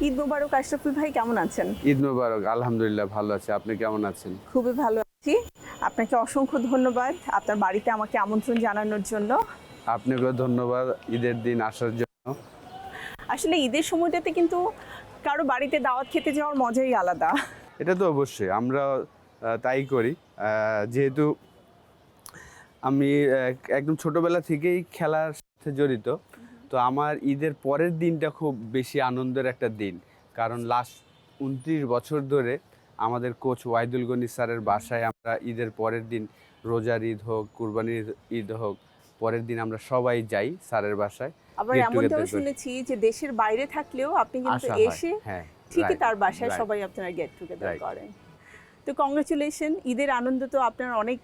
ঈদ মোবারক আশরাফুল ভাই, কেমন আছেন? ঈদ মোবারক। আলহামদুলিল্লাহ ভালো আছি। আপনি কেমন আছেন? খুবই ভালো আছি। আপনাকে অসংখ্য ধন্যবাদ আপনার বাড়িতে আমাকে আমন্ত্রণ জানানোর জন্য। আপনাকেও ধন্যবাদ ঈদের দিন আসার জন্য। আসলে ঈদের সময়টাতে কিন্তু কারো বাড়িতে দাওয়াত খেতে যাওয়ার মজাই আলাদা। এটা তো অবশ্যই আমরা তাই করি। যেহেতু আমি একদম ছোটবেলা থেকেই খেলার সাথে জড়িত, তো আমার ঈদের পরের দিনটা খুব বেশি আনন্দের একটা দিন। কারণ লাস্ট ২৯ বছর ধরে আমাদের কোচ ওয়াহিদুল গনি স্যারের বাসায় আমরা ঈদের পরের দিন, রোজার ঈদ হোক, কুরবানির ঈদ হোক, পরের দিন আমরা সবাই যাই স্যারের বাসায়। আবার এমনটাও শুনেছি যে দেশের বাইরে থাকলেও আপনি কিন্তু এসে ঠিকই তার বাসায় সবাই আপনারা গেট টুগেদার করেন। তো কংগ্রাচুলেশন, ঈদের আনন্দ তো আপনার অনেক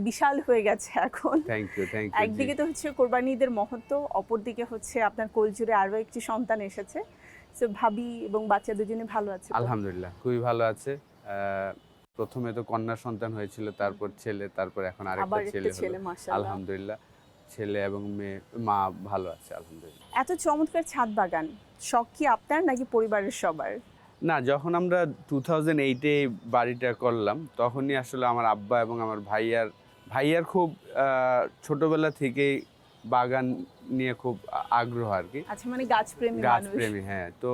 বিশাল হয়ে গেছে এখন। Thank you. একদিকে তো হচ্ছে কোরবানি ঈদের মহত্ব, অপরদিকে হচ্ছে আপনার কোলজুড়ে আরও একটি সন্তান এসেছে। তো ভাবি এবং বাচ্চা দুজনে ভালো আছে? আলহামদুলিল্লাহ খুবই ভালো আছে। প্রথমে তো কন্যা সন্তান হয়েছিল, তারপর ছেলে, তারপর এখন আরেকটা ছেলে হলো। আলহামদুলিল্লাহ ছেলে এবং মেয়ে, মা ভালো আছে আলহামদুলিল্লাহ। এত চমৎকার ছাদ বাগান শখ কি আপনার নাকি পরিবারের সবার? না, যখন আমরা 2008-এ বাড়িটা করলাম তখনই আসলে আমার আব্বা এবং আমার ভাইয়ার খুব ছোটবেলা থেকেই বাগান নিয়ে খুব আগ্রহ আর কি। আচ্ছা, মানে গাছপ্রেমী। হ্যাঁ। তো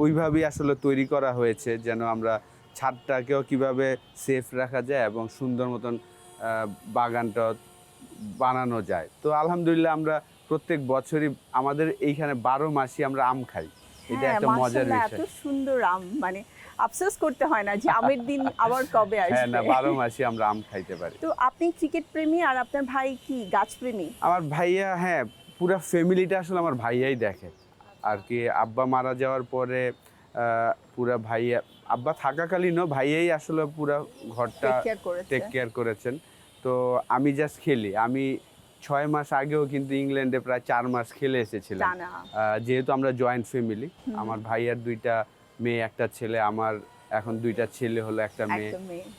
ওইভাবেই আসলে তৈরি করা হয়েছে যেন আমরা ছাদটাকেও কিভাবে সেফ রাখা যায় এবং সুন্দর মতন বাগানটা বানানো যায়। তো আলহামদুলিল্লাহ আমরা প্রত্যেক বছরই আমাদের এইখানে 12 মাসই আমরা আম খাই। এটা একটা মজার বিষয়। এত সুন্দর আম, মানে আফসোস করতে হয় না যে আমের দিন আবার কবে আসবে। হ্যাঁ, না 12 মাসই আমরা আম খাইতে পারি। তো আপনি ক্রিকেট প্রেমী আর আপনার ভাই কি গাছ প্রেমী? আমার ভাইয়া, হ্যাঁ, পুরো ফ্যামিলিটা আসলে আমার ভাইয়াই দেখে আর কি। আব্বা মারা যাওয়ার পরে পুরা ভাইয়া, আব্বা থাকাকালীনও ভাইয়াই আসলে পুরো ঘরটা টেক কেয়ার করেছেন। তো আমি জাস্ট খেলি। আমি 6 মাস আগেও কিন্তু ইংল্যান্ডে প্রায় 4 মাস খেলে এসেছিলাম। যেহেতু আমরা জয়েন্ট ফ্যামিলি, আমার ভাইয়ার 2টা মেয়ে, একটা ছেলে, আমার এখন 2টা ছেলে হলো, একটা মেয়ে,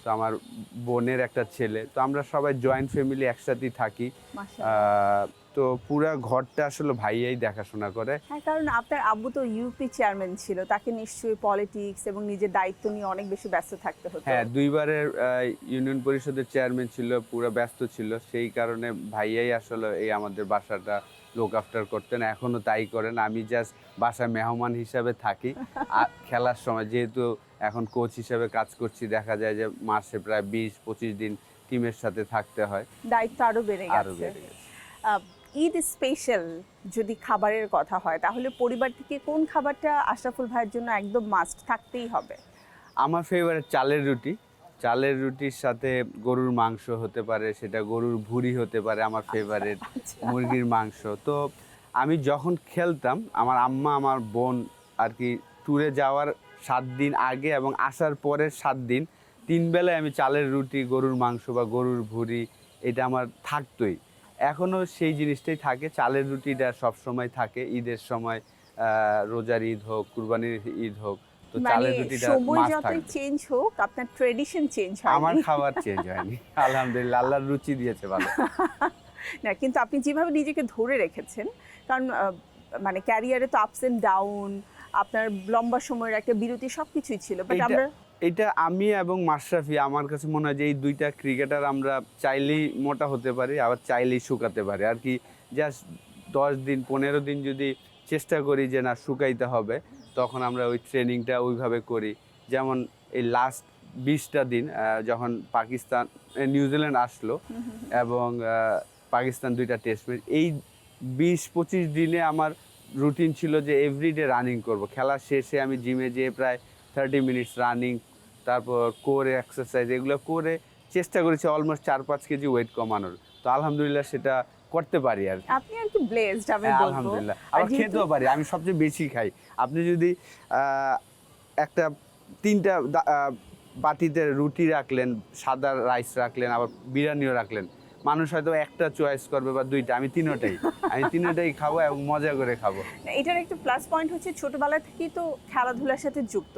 তো আমার বোনের একটা ছেলে। তো আমরা সবাই জয়েন্ট ফ্যামিলি একসাথেই থাকি। তো পুরো ঘরটা আসলে ভাইয়াই দেখাশোনা করে। হ্যাঁ, কারণ আপনার আব্বু তো ইউপি চেয়ারম্যান ছিল, তাকে নিশ্চয়ই পলিটিক্স এবং নিজের দায়িত্ব নিয়ে অনেক বেশি ব্যস্ত থাকতে হতো। হ্যাঁ, 2বারের ইউনিয়ন পরিষদের চেয়ারম্যান ছিল, পুরো ব্যস্ত ছিল। সেই কারণে ভাইয়াই আসলে এই আমাদের বাসাটা লুক আফটার করতেন, এখনো তাই করেন। আমি জাস্ট বাসায় মেহমান হিসাবে থাকি। খেলার সময় যেহেতু এখন কোচ হিসাবে কাজ করছি, দেখা যায় যে মাসে প্রায় 20-25 দিন টিমের সাথে থাকতে হয়। দায়িত্ব আরো বেড়ে গেছে। ঈদ স্পেশাল যদি খাবারের কথা হয় তাহলে পরিবার থেকে কোন খাবারটা আশরাফুল ভাইয়ের জন্য একদম মাস্ট থাকতেই হবে? আমার ফেভারিট চালের রুটি। চালের রুটির সাথে গরুর মাংস হতে পারে, সেটা গরুর ভুঁড়ি হতে পারে আমার ফেভারিট, মুরগির মাংস। তো আমি যখন খেলতাম, আমার আম্মা, আমার বোন আর কি ট্যুরে যাওয়ার 7 দিন আগে এবং আসার পরের 7 দিন 3 বেলায় আমি চালের রুটি, গরুর মাংস বা গরুর ভুঁড়ি এটা আমার থাকতোই। এখনও সেই জিনিসটাই থাকে, চালের রুটিটা সবসময় থাকে ঈদের সময়, রোজার ঈদ হোক, কুরবানির ঈদ হোক। তো চালের রুটিটা মাস্ট থাকে। চেঞ্জ হোক, আপনার ট্র্যাডিশন চেঞ্জ হয়, আমার খাবার চেঞ্জ হয়নি আলহামদুলিল্লাহ, আল্লাহর রুচি দিয়েছে ভালো। না, কিন্তু আপনি যেভাবে নিজেকে ধরে রেখেছেন, কারণ মানে ক্যারিয়ারে তো আপস এন্ড ডাউন, আপনার লম্বা সময়ের একটা বিরতি সবকিছুই ছিল, বাট আমরা এটা আমি এবং মাশরাফি, আমার কাছে মনে হয় যে এই 2টা ক্রিকেটার আমরা চাইলেই মোটা হতে পারি, আবার চাইলেই শুকাতে পারি আর কি। জাস্ট 10 দিন 15 দিন যদি চেষ্টা করি যে না শুকাইতে হবে, তখন আমরা ওই ট্রেনিংটা ওইভাবে করি। যেমন এই লাস্ট 20টা দিন যখন নিউজিল্যান্ড আসলো এবং পাকিস্তান 2টা টেস্ট ম্যাচ, এই 20-25 দিনে আমার রুটিন ছিল যে এভরিডে রানিং করব। খেলা শেষে আমি জিমে যেয়ে প্রায় 30 মিনিটস রানিং, তারপর কোরে এক্সারসাইজ, এগুলো করে চেষ্টা করেছি অলমোস্ট 4-5 কেজি ওয়েট কমানোর। তো আলহামদুলিল্লাহ সেটা করতে পারি আর কি। আপনি আর কি ব্লেসড, আমি বলবো। আলহামদুলিল্লাহ, আবার খেতেও পারি, আমি সবচেয়ে বেশি খাই। আপনি যদি একটা 3টা বাটিতে রুটি রাখলেন, সাদা রাইস রাখলেন, আবার বিরিয়ানিও রাখলেন, মানুষ হয়তো একটা চয়েস করবে বা 2টা, আমি তিনোটাই খাবো এবং মজা করে খাবো। এটার একটা প্লাস পয়েন্ট হচ্ছে ছোটবেলা থেকেই তো খেলাধুলার সাথে যুক্ত,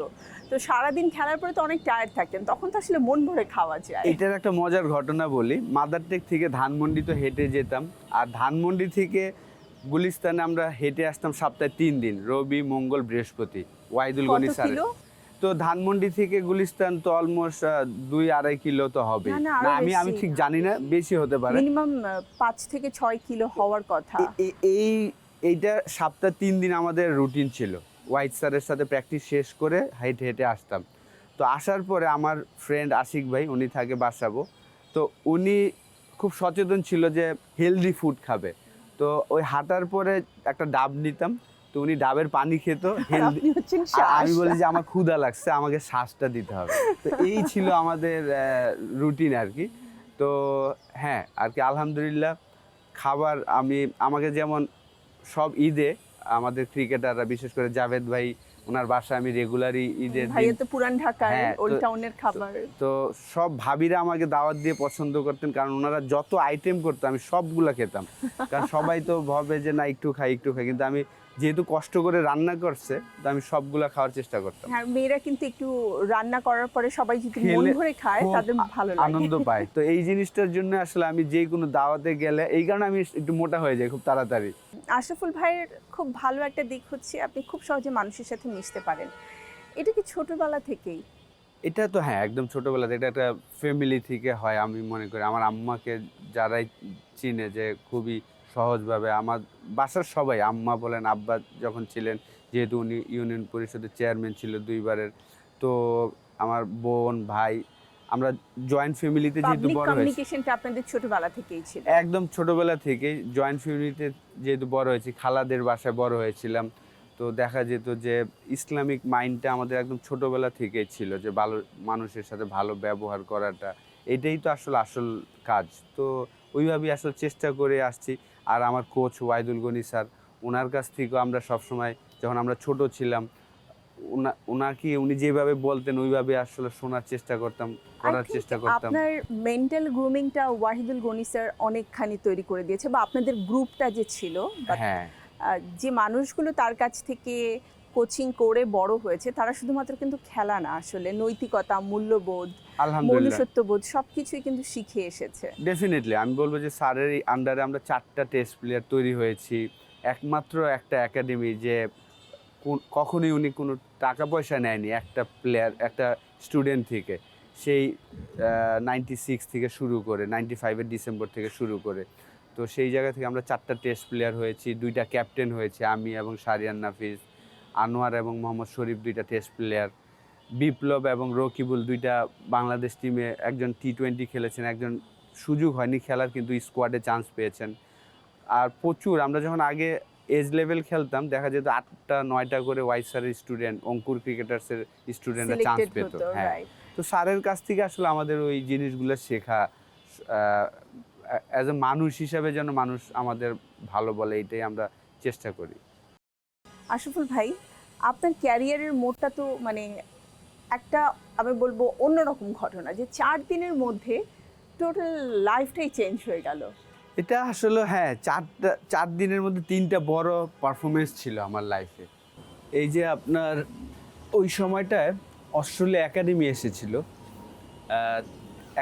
তো সারাদিন খেলার পরে তো অনেক টায়ার্ড থাকতেন, তখন তো আসলে মন ভরে খাওয়া যায়। এটার একটা মজার ঘটনা বলি। মাদারটেক থেকে ধানমন্ডি তো হেঁটে যেতাম, আর ধানমন্ডি থেকে গুলিস্তানে আমরা হেঁটে আসতাম সপ্তাহে 3 দিন, রবি, মঙ্গল, বৃহস্পতি। ওয়াহিদুল গনি স্যার। তো ধানমন্ডি থেকে গুলিস্তান তো অলমোস্ট 2-2.5 কিলো তো হবে না, আমি ঠিক জানি না, বেশি হতে পারে, মিনিমাম 5 থেকে 6 কিলো হওয়ার কথা। এইটা সপ্তাহে 3 দিন আমাদের রুটিন ছিল। ওয়াহিদ স্যারের সাথে প্র্যাকটিস শেষ করে হেঁটে হেঁটে আসতাম। তো আসার পরে আমার ফ্রেন্ড আশিক ভাই, উনি থাকে বাসাবো, তো উনি খুব সচেতন ছিল যে হেলদি ফুড খাবে। তো ওই হাঁটার পরে একটা ডাব নিতাম, তো উনি ডাবের পানি খেত, আমি বলি যে আমার ক্ষুধা লাগছে, আমাকে শ্বাসটা দিতে হবে। তো এই ছিল আমাদের রুটিন আর কি। তো হ্যাঁ আর কি আলহামদুলিল্লাহ খাবার আমাকে যেমন সব ঈদে আমাদের ক্রিকেটাররা, বিশেষ করে জাভেদ ভাই, ওনার বাসায় আমি রেগুলারই ঈদের ভাইয়া তো পুরান ঢাকার ওল্ড টাউনের খাবার, তো সব ভাবিরা আমাকে দাওয়াত দিয়ে পছন্দ করতেন, কারণ ওনারা যত আইটেম করতো আমি সবগুলা খেতাম। কারণ সবাই তো ভাবে যে না একটু খাই, কিন্তু আমি যেহেতু কষ্ট করে রান্না করছে, তো আমি সবগুলা খাওয়ার চেষ্টা করতাম। হ্যাঁ, মেয়েরা কিন্তু একটু রান্না করার পরে সবাই যদি মন ভরে খায় তাদের ভালো লাগে, আনন্দ পায়। তো এই জিনিসটার জন্য আসলে আমি যে কোনো দাওয়াতে গেলে, এই কারণে আমি একটু মোটা হয়ে যাই খুব তাড়াতাড়ি। আশরাফুল ভাইয়ের খুব ভালো একটা দিক হচ্ছে আপনি খুব সহজে মানুষের সাথে মিশতে পারেন। এটা কি ছোটবেলা থেকেই? এটা তো হ্যাঁ, একদম ছোটবেলা থেকে, এটা একটা ফ্যামিলি থেকে হয়। আমি মনে করি আমার আম্মাকে যারাই চিনে, যে খুবই সহজভাবে আমার বাসার সবাই, আম্মা বলেন, আব্বা যখন ছিলেন, যেহেতু উনি ইউনিয়ন পরিষদের চেয়ারম্যান ছিল 2 বারের, তো আমার বোন ভাই, আমরা জয়েন্ট ফ্যামিলিতে যেহেতু বড় হয়েছি, কমিউনিকেশনটা আপনাদের ছোটবেলা থেকেই ছিল? একদম ছোটবেলা থেকেই জয়েন্ট ফ্যামিলিতে যেহেতু বড় হয়েছি, খালাদের বাসায় বড় হয়েছিলাম, তো দেখা যেত যে ইসলামিক মাইন্ডটা আমাদের একদম ছোটবেলা থেকেই ছিল, যে ভালো মানুষের সাথে ভালো ব্যবহার করাটা, এটাই তো আসল কাজ। তো ওইভাবেই আসলে চেষ্টা করে আসছি। আর আমার কোচ ওয়াহিদুল গনি স্যার, ওনার কাছ থেকেও আমরা সবসময়, যখন আমরা ছোট ছিলাম, উনি যেভাবে বলতেন ওইভাবে আসলে শোনার চেষ্টা করতাম, করার চেষ্টা করতাম। আপনার মেন্টাল গ্রুমিংটা ওয়াহিদুল গনি স্যার অনেকখানি তৈরি করে দিয়েছে, বা আপনাদের গ্রুপটা যে ছিল, হ্যাঁ, যে মানুষগুলো তার কাছ থেকে কোচিং করে বড় হয়েছে, তারা শুধুমাত্র কিন্তু খেলা না, আসলে নৈতিকতা, মূল্যবোধ, মনুষ্যত্ববোধ সবকিছুই কিন্তু শিখে এসেছে। ডেফিনেটলি আমি বলবো যে স্যারের আন্ডারে আমরা 4টা টেস্ট প্লেয়ার তৈরি হয়েছি, একমাত্র একটা একাডেমি যে কখনোই উনি কোনো টাকা পয়সা নেয়নি একটা প্লেয়ার, একটা স্টুডেন্ট থেকে, সেই 96 থেকে শুরু করে 95-এর ডিসেম্বর থেকে শুরু করে। তো সেই জায়গা থেকে আমরা 4টা টেস্ট প্লেয়ার হয়েছি, 2টা ক্যাপ্টেন হয়েছে, আমি এবং শারিয়ান নাফিজ, আনোয়ার এবং মোহাম্মদ শরীফ 2টা টেস্ট প্লেয়ার, বিপ্লব এবং রকিবুল 2টা বাংলাদেশ টিমে, একজন T20 খেলেছেন, একজন সুযোগ হয়নি খেলার কিন্তু স্কোয়াডে চান্স পেয়েছেন। আর প্রচুর, আমরা যখন আগে এজ লেভেল খেলতাম, দেখা যেত 8টা-9টা করে ওয়াইস স্যারের স্টুডেন্ট, অঙ্কুর ক্রিকেটার্সের স্টুডেন্টরা চান্স পেত। হ্যাঁ, তো স্যারের কাছ থেকে আসলে আমাদের ওই জিনিসগুলো শেখা, অ্যাজ এ মানুষ হিসাবে যেন মানুষ আমাদের ভালো বলে, এটাই আমরা চেষ্টা করি। আশরাফুল ভাই, আপনার ক্যারিয়ারের মোড়টা তো মানে একটা, আমি বলবো অন্যরকম ঘটনা, যে 4 দিনের মধ্যে টোটাল লাইফটাই চেঞ্জ হয়ে গেল। এটা আসলে হ্যাঁ, 4 দিনের মধ্যে 3টা বড় পারফরমেন্স ছিল আমার লাইফে। এই যে আপনার ওই সময়টায় অস্ট্রেলিয়া একাডেমি এসেছিল,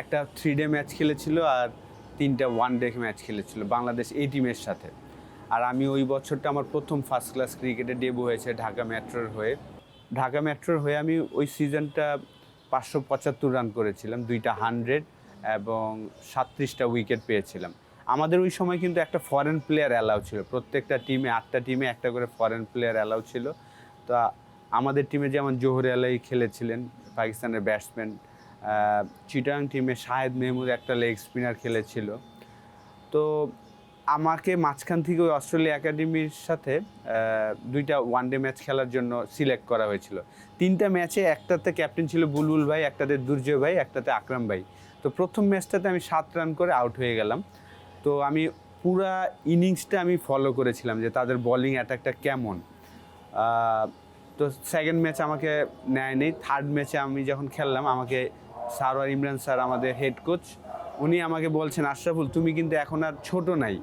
একটা 3 ডে ম্যাচ খেলেছিল আর 3টা 1 ডে ম্যাচ খেলেছিল বাংলাদেশ এই টিমের সাথে। আর আমি ওই বছরটা আমার প্রথম ফার্স্ট ক্লাস ক্রিকেটে ডেবু হয়েছে ঢাকা মেট্রোর হয়ে। আমি ওই সিজনটা 575 রান করেছিলাম, 2টা 100 এবং 37টা উইকেট পেয়েছিলাম। আমাদের ওই সময় কিন্তু একটা ফরেন প্লেয়ার অ্যালাউ ছিল, প্রত্যেকটা টিমে 8টা টিমে একটা করে ফরেন প্লেয়ার অ্যালাউ ছিল। তো আমাদের টিমে যেমন জোহর আলাই খেলেছিলেন, পাকিস্তানের ব্যাটসম্যান, চিটাগাং টিমে শাহেদ মেহমুদ একটা লেগ স্পিনার খেলেছিল। তো আমাকে মাঝখান থেকে ওই অস্ট্রেলিয়া একাডেমির সাথে 2টা 1 ডে ম্যাচ খেলার জন্য সিলেক্ট করা হয়েছিল। 3টা ম্যাচে, একটাতে ক্যাপ্টেন ছিল বুলবুল ভাই, একটাতে দুর্জয় ভাই, একটাতে আকরাম ভাই। তো প্রথম ম্যাচটাতে আমি 7 রান করে আউট হয়ে গেলাম। তো আমি পুরা ইনিংসটা আমি ফলো করেছিলাম যে তাদের বোলিং অ্যাটাকটা কেমন। তো সেকেন্ড ম্যাচ আমাকে নেয়নি। থার্ড ম্যাচে আমি যখন খেললাম, আমাকে সারোয়ার ইমরান স্যার, আমাদের হেড কোচ, উনি আমাকে বলছেন, আশরাফুল তুমি কিন্তু এখন আর ছোট নাই,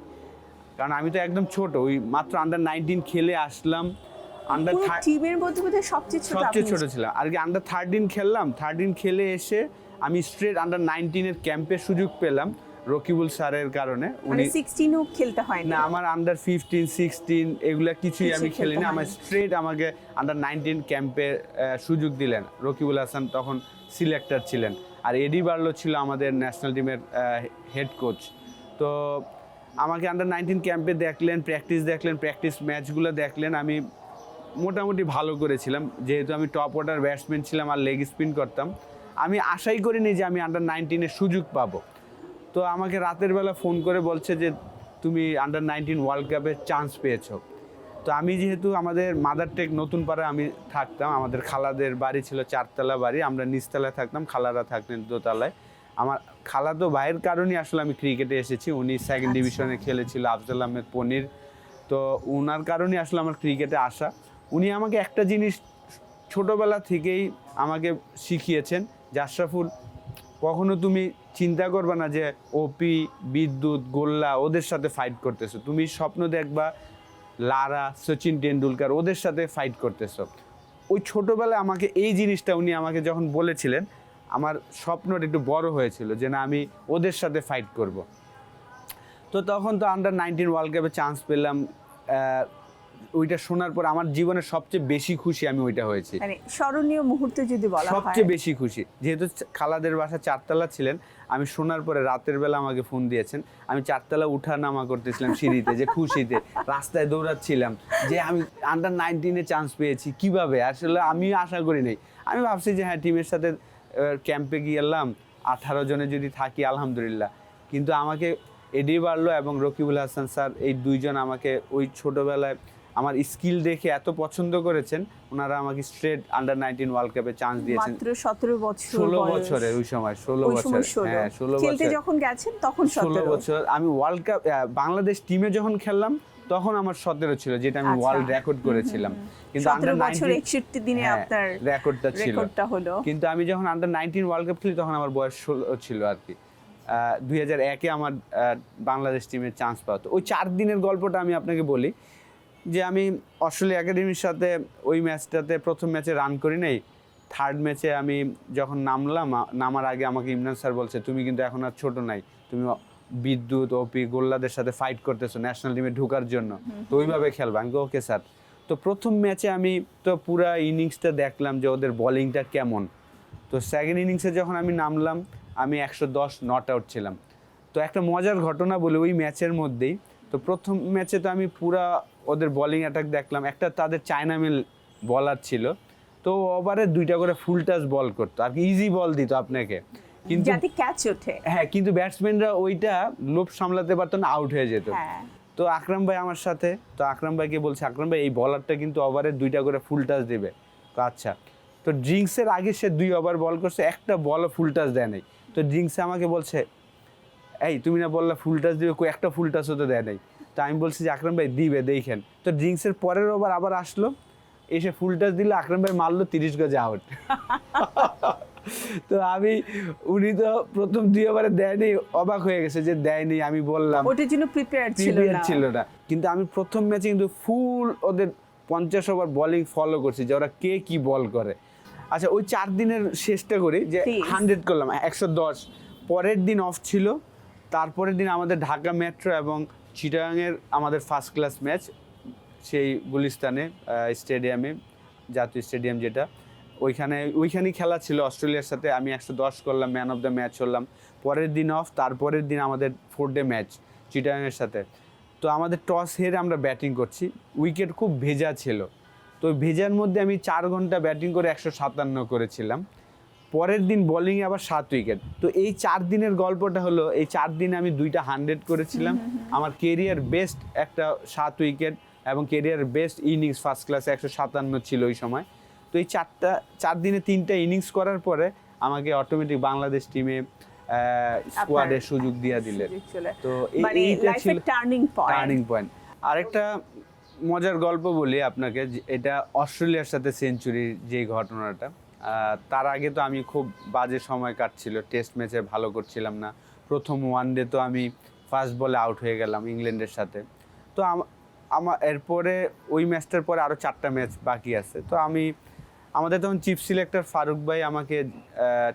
কারণ আমি তো একদম ছোট, ওই মাত্র আন্ডার-19 খেলে আসলাম, টিমের মধ্যে বোধহয় সবচেয়ে ছোট ছিলাম আর কি। আন্ডার-13 খেললাম, 13 খেলে এসে আমি স্ট্রেট আন্ডার-19 এর ক্যাম্পে সুযোগ পেলাম। রকিবুল স্যারের কারণে। উনি 16ও খেলতে হয় না, আমার আন্ডার 15 16 এগুলা কিছুই আমি খেলিনি। আমার স্ট্রেট আমাকে আন্ডার 19 ক্যাম্পে সুযোগ দিলেন। রকিবুল হাসান তখন সিলেক্টর ছিলেন, আর এডি বার্লো ছিল আমাদের ন্যাশনাল টিমের হেড কোচ। তো আমাকে আন্ডার 19 ক্যাম্পে দেখলেন, প্র্যাকটিস ম্যাচগুলো দেখলেন। আমি মোটামুটি ভালো করেছিলাম, যেহেতু আমি টপ অর্ডার ব্যাটসম্যান ছিলাম আর লেগ স্পিন করতাম। আমি আশাই করিনি যে আমি আন্ডার 19-এর সুযোগ পাবো। তো আমাকে রাতের বেলা ফোন করে বলছে যে তুমি আন্ডার 19 ওয়ার্ল্ড কাপে চান্স পেয়েছো। তো আমি যেহেতু আমাদের মাদার টেক নতুন পাড়ায় আমি থাকতাম, আমাদের খালাদের বাড়ি ছিল 4তলা বাড়ি, আমরা নিচতলায় থাকতাম, খালারা থাকতেন দোতলায়। আমার খালাতো ভাইয়ের কারণেই আসলে আমি ক্রিকেটে এসেছি। উনি সেকেন্ড ডিভিশনে খেলেছিল, আফজাল আহমেদ পনির। তো ওনার কারণেই আসলে আমার ক্রিকেটে আসা। উনি আমাকে একটা জিনিস ছোটোবেলা থেকেই আমাকে শিখিয়েছেন যে আশরাফুল, কখনো তুমি চিন্তা করবে না যে ওপি, বিদ্যুৎ, গোল্লা ওদের সাথে ফাইট করতেছো। তুমি স্বপ্ন দেখবা লারা, সচিন টেন্ডুলকার ওদের সাথে ফাইট করতেছো। ওই ছোটোবেলায় আমাকে এই জিনিসটা উনি আমাকে যখন বলেছিলেন, আমার স্বপ্নটা একটু বড় হয়েছিল যে না, আমি ওদের সাথে ফাইট করব। তো তখন তো আন্ডার 19 ওয়ার্ল্ড কাপে চান্স পেলাম। ওইটা শোনার পর আমার জীবনের সবচেয়ে বেশি খুশি আমি ওইটা হয়েছি। মানে স্মরণীয় মুহূর্ত যদি বলা হয়, সবচেয়ে বেশি খুশি, যেহেতু খালাদের বাসা 4তলা ছিলেন। আমি শোনার পরে রাতের বেলা আমাকে ফোন দিয়েছেন, আমি 4তলা উঠা নামা করতেছিলাম সিঁড়িতে, যে খুশিতে রাস্তায় দৌড়াচ্ছিলাম যে আমি আন্ডার 19-এ চান্স পেয়েছি। কিভাবে আসলে আমি আশা করি নাই। আমি ভাবছি যে হ্যাঁ, টিমের সাথে ক্যাম্পে গেলাম, 18 জনে যদি থাকি আলহামদুলিল্লাহ। কিন্তু আমাকে এডি বার্লো এবং রকিবুল হাসান স্যার, এই দুইজন আমাকে ওই ছোটোবেলায় আমার স্কিল দেখে এত পছন্দ করেছেন। ওনারা আমাকে স্ট্রেট আন্ডার 19 ওয়ার্ল্ড কাপে চান্স দিয়েছেন। মাত্র 17 বছর, 16 বছরের ওই সময়, 16 বছর, হ্যাঁ 16 বছর খেলতে যখন গেছেন তখন 16 বছর। আমি ওয়ার্ল্ড কাপ বাংলাদেশ টিমে যখন খেললাম তখন আমার 17 ছিল, যেটা আমি ওয়ার্ল্ড রেকর্ড করেছিলাম। কিন্তু আন্ডার 61 দিনে আপনার রেকর্ডটা ছিল। হলো। কিন্তু আমি যখন আন্ডার 19 ওয়ার্ল্ড কাপ খেলি তখন আমার বয়স 16 ছিল আর কি। 2001-এ আমার বাংলাদেশ টিমের চান্স পাওয়া। ওই 4 দিনের গল্পটা আমি আপনাকে বলি যে আমি অস্ট্রেলিয়া একাডেমির সাথে ওই ম্যাচটাতে প্রথম ম্যাচে রান করি নাই। থার্ড ম্যাচে আমি যখন নামার আগে আমাকে ইমরান স্যার বলছে, তুমি কিন্তু এখন আর ছোট নাই, তুমি বিদ্যুৎ, ওপি, গোল্লাদের সাথে ফাইট করতেছো ন্যাশনাল টিমে ঢোকার জন্য, তো ওইভাবে খেলবা। আমি ওকে স্যার। তো প্রথম ম্যাচে আমি তো পুরা ইনিংসটা দেখলাম যে ওদের বোলিংটা কেমন। তো সেকেন্ড ইনিংসে যখন আমি নামলাম, আমি 110 নট আউট ছিলাম। তো একটা মজার ঘটনা বলি ওই ম্যাচের মধ্যেই। তো প্রথম ম্যাচে তো আমি পুরা ওদের বোলিং অ্যাটাক দেখলাম। একটা তাদের চায়না মিল বলার ছিল, তো ওভারে 2টা করে ফুল টাচ বল করতো আর কি, ইজি বল দিত আপনাকে, কিন্তু যাতে ক্যাচ ওঠে। হ্যাঁ, কিন্তু ব্যাটসম্যানরা ওইটা লোভ সামলাতে পারতো না, আউট হয়ে যেত। তো আকরাম ভাই আমার সাথে, তো আকরাম ভাইকে বলছে, আকরাম ভাই এই বলারটা কিন্তু ওভারে 2টা করে ফুল টাচ দেবে। তো আচ্ছা। তো ড্রিঙ্কসের আগে সে 2 ওভার বল করছে, একটা বলও ফুল টাচ দেয় নাই। তো ড্রিঙ্কসে আমাকে বলছে, এই তুমি না বললা ফুল টাচ দিবে, একটা ফুল টাচও তো দেয় নাই। তো আমি বলছি যে আকরাম ভাই দিবে, দেখেন। তো ড্রিঙ্কসের পরের ওভার আবার আসলো, এসে ফুল টাচ দিল, আকরাম ভাই মারলো 30 গজে আউট। তো উনি তো প্রথম 2 ওভারে দেয়নি, অবাক হয়ে গেছে যে দেয়নি। আমি বললাম ওটার জন্য প্রিপেয়ার ছিল না। কিন্তু আমি প্রথম ম্যাচে কিন্তু ফুল ওদের 50 ওভার বোলিং ফলো করছি, যে ওরা কে কি বল করে। আচ্ছা, ওই 4 দিনের শেষটা করি যে 100 করলাম, 110। পরের দিন অফ ছিল, তারপরের দিন আমাদের ঢাকা মেট্রো এবং চিটাগাংয়ের আমাদের ফার্স্ট ক্লাস ম্যাচ, সেই গুলিস্তানে স্টেডিয়ামে, জাতীয় স্টেডিয়াম যেটা, ওইখানেই খেলা ছিল অস্ট্রেলিয়ার সাথে। আমি 110 করলাম, ম্যান অফ দ্য ম্যাচ হলাম। পরের দিন অফ, তারপরের দিন আমাদের 4 ডে ম্যাচ চিটাগাংয়ের সাথে। তো আমাদের টস হেরে আমরা ব্যাটিং করছি, উইকেট খুব ভেজা ছিল। তো ভেজার মধ্যে আমি 4 ঘন্টা ব্যাটিং করে 157 করেছিলাম। পরের দিন বোলিংয়ে আবার 7 উইকেট। তো এই 4 দিনের গল্পটা হলো, এই 4 দিনে আমি 2টা 100 করেছিলাম। আমার কেরিয়ার বেস্ট একটা 7 উইকেট এবং কেরিয়ার বেস্ট ইনিংস ফার্স্ট ক্লাসে 157 ছিল ওই সময়। তো এই 4 দিনে 3টা ইনিংস করার পরে আমাকে অটোমেটিক বাংলাদেশ টিমে স্কোয়াডের সুযোগ দিয়ে দিলেন। তো এইটা ছিল টার্নিং পয়েন্ট। আরেকটা মজার গল্প বলি আপনাকে, এটা অস্ট্রেলিয়ার সাথে সেঞ্চুরির যে ঘটনাটা। তার আগে তো আমি খুব বাজে সময় কাটছিল, টেস্ট ম্যাচে ভালো করছিলাম না। প্রথম ওয়ানডে তো আমি ফার্স্ট বলে আউট হয়ে গেলাম ইংল্যান্ডের সাথে। তো আমার এরপরে ওই ম্যাচটার পরে আরও 4টা ম্যাচ বাকি আছে। তো আমাদের তখন চিফ সিলেক্টর ফারুক ভাই আমাকে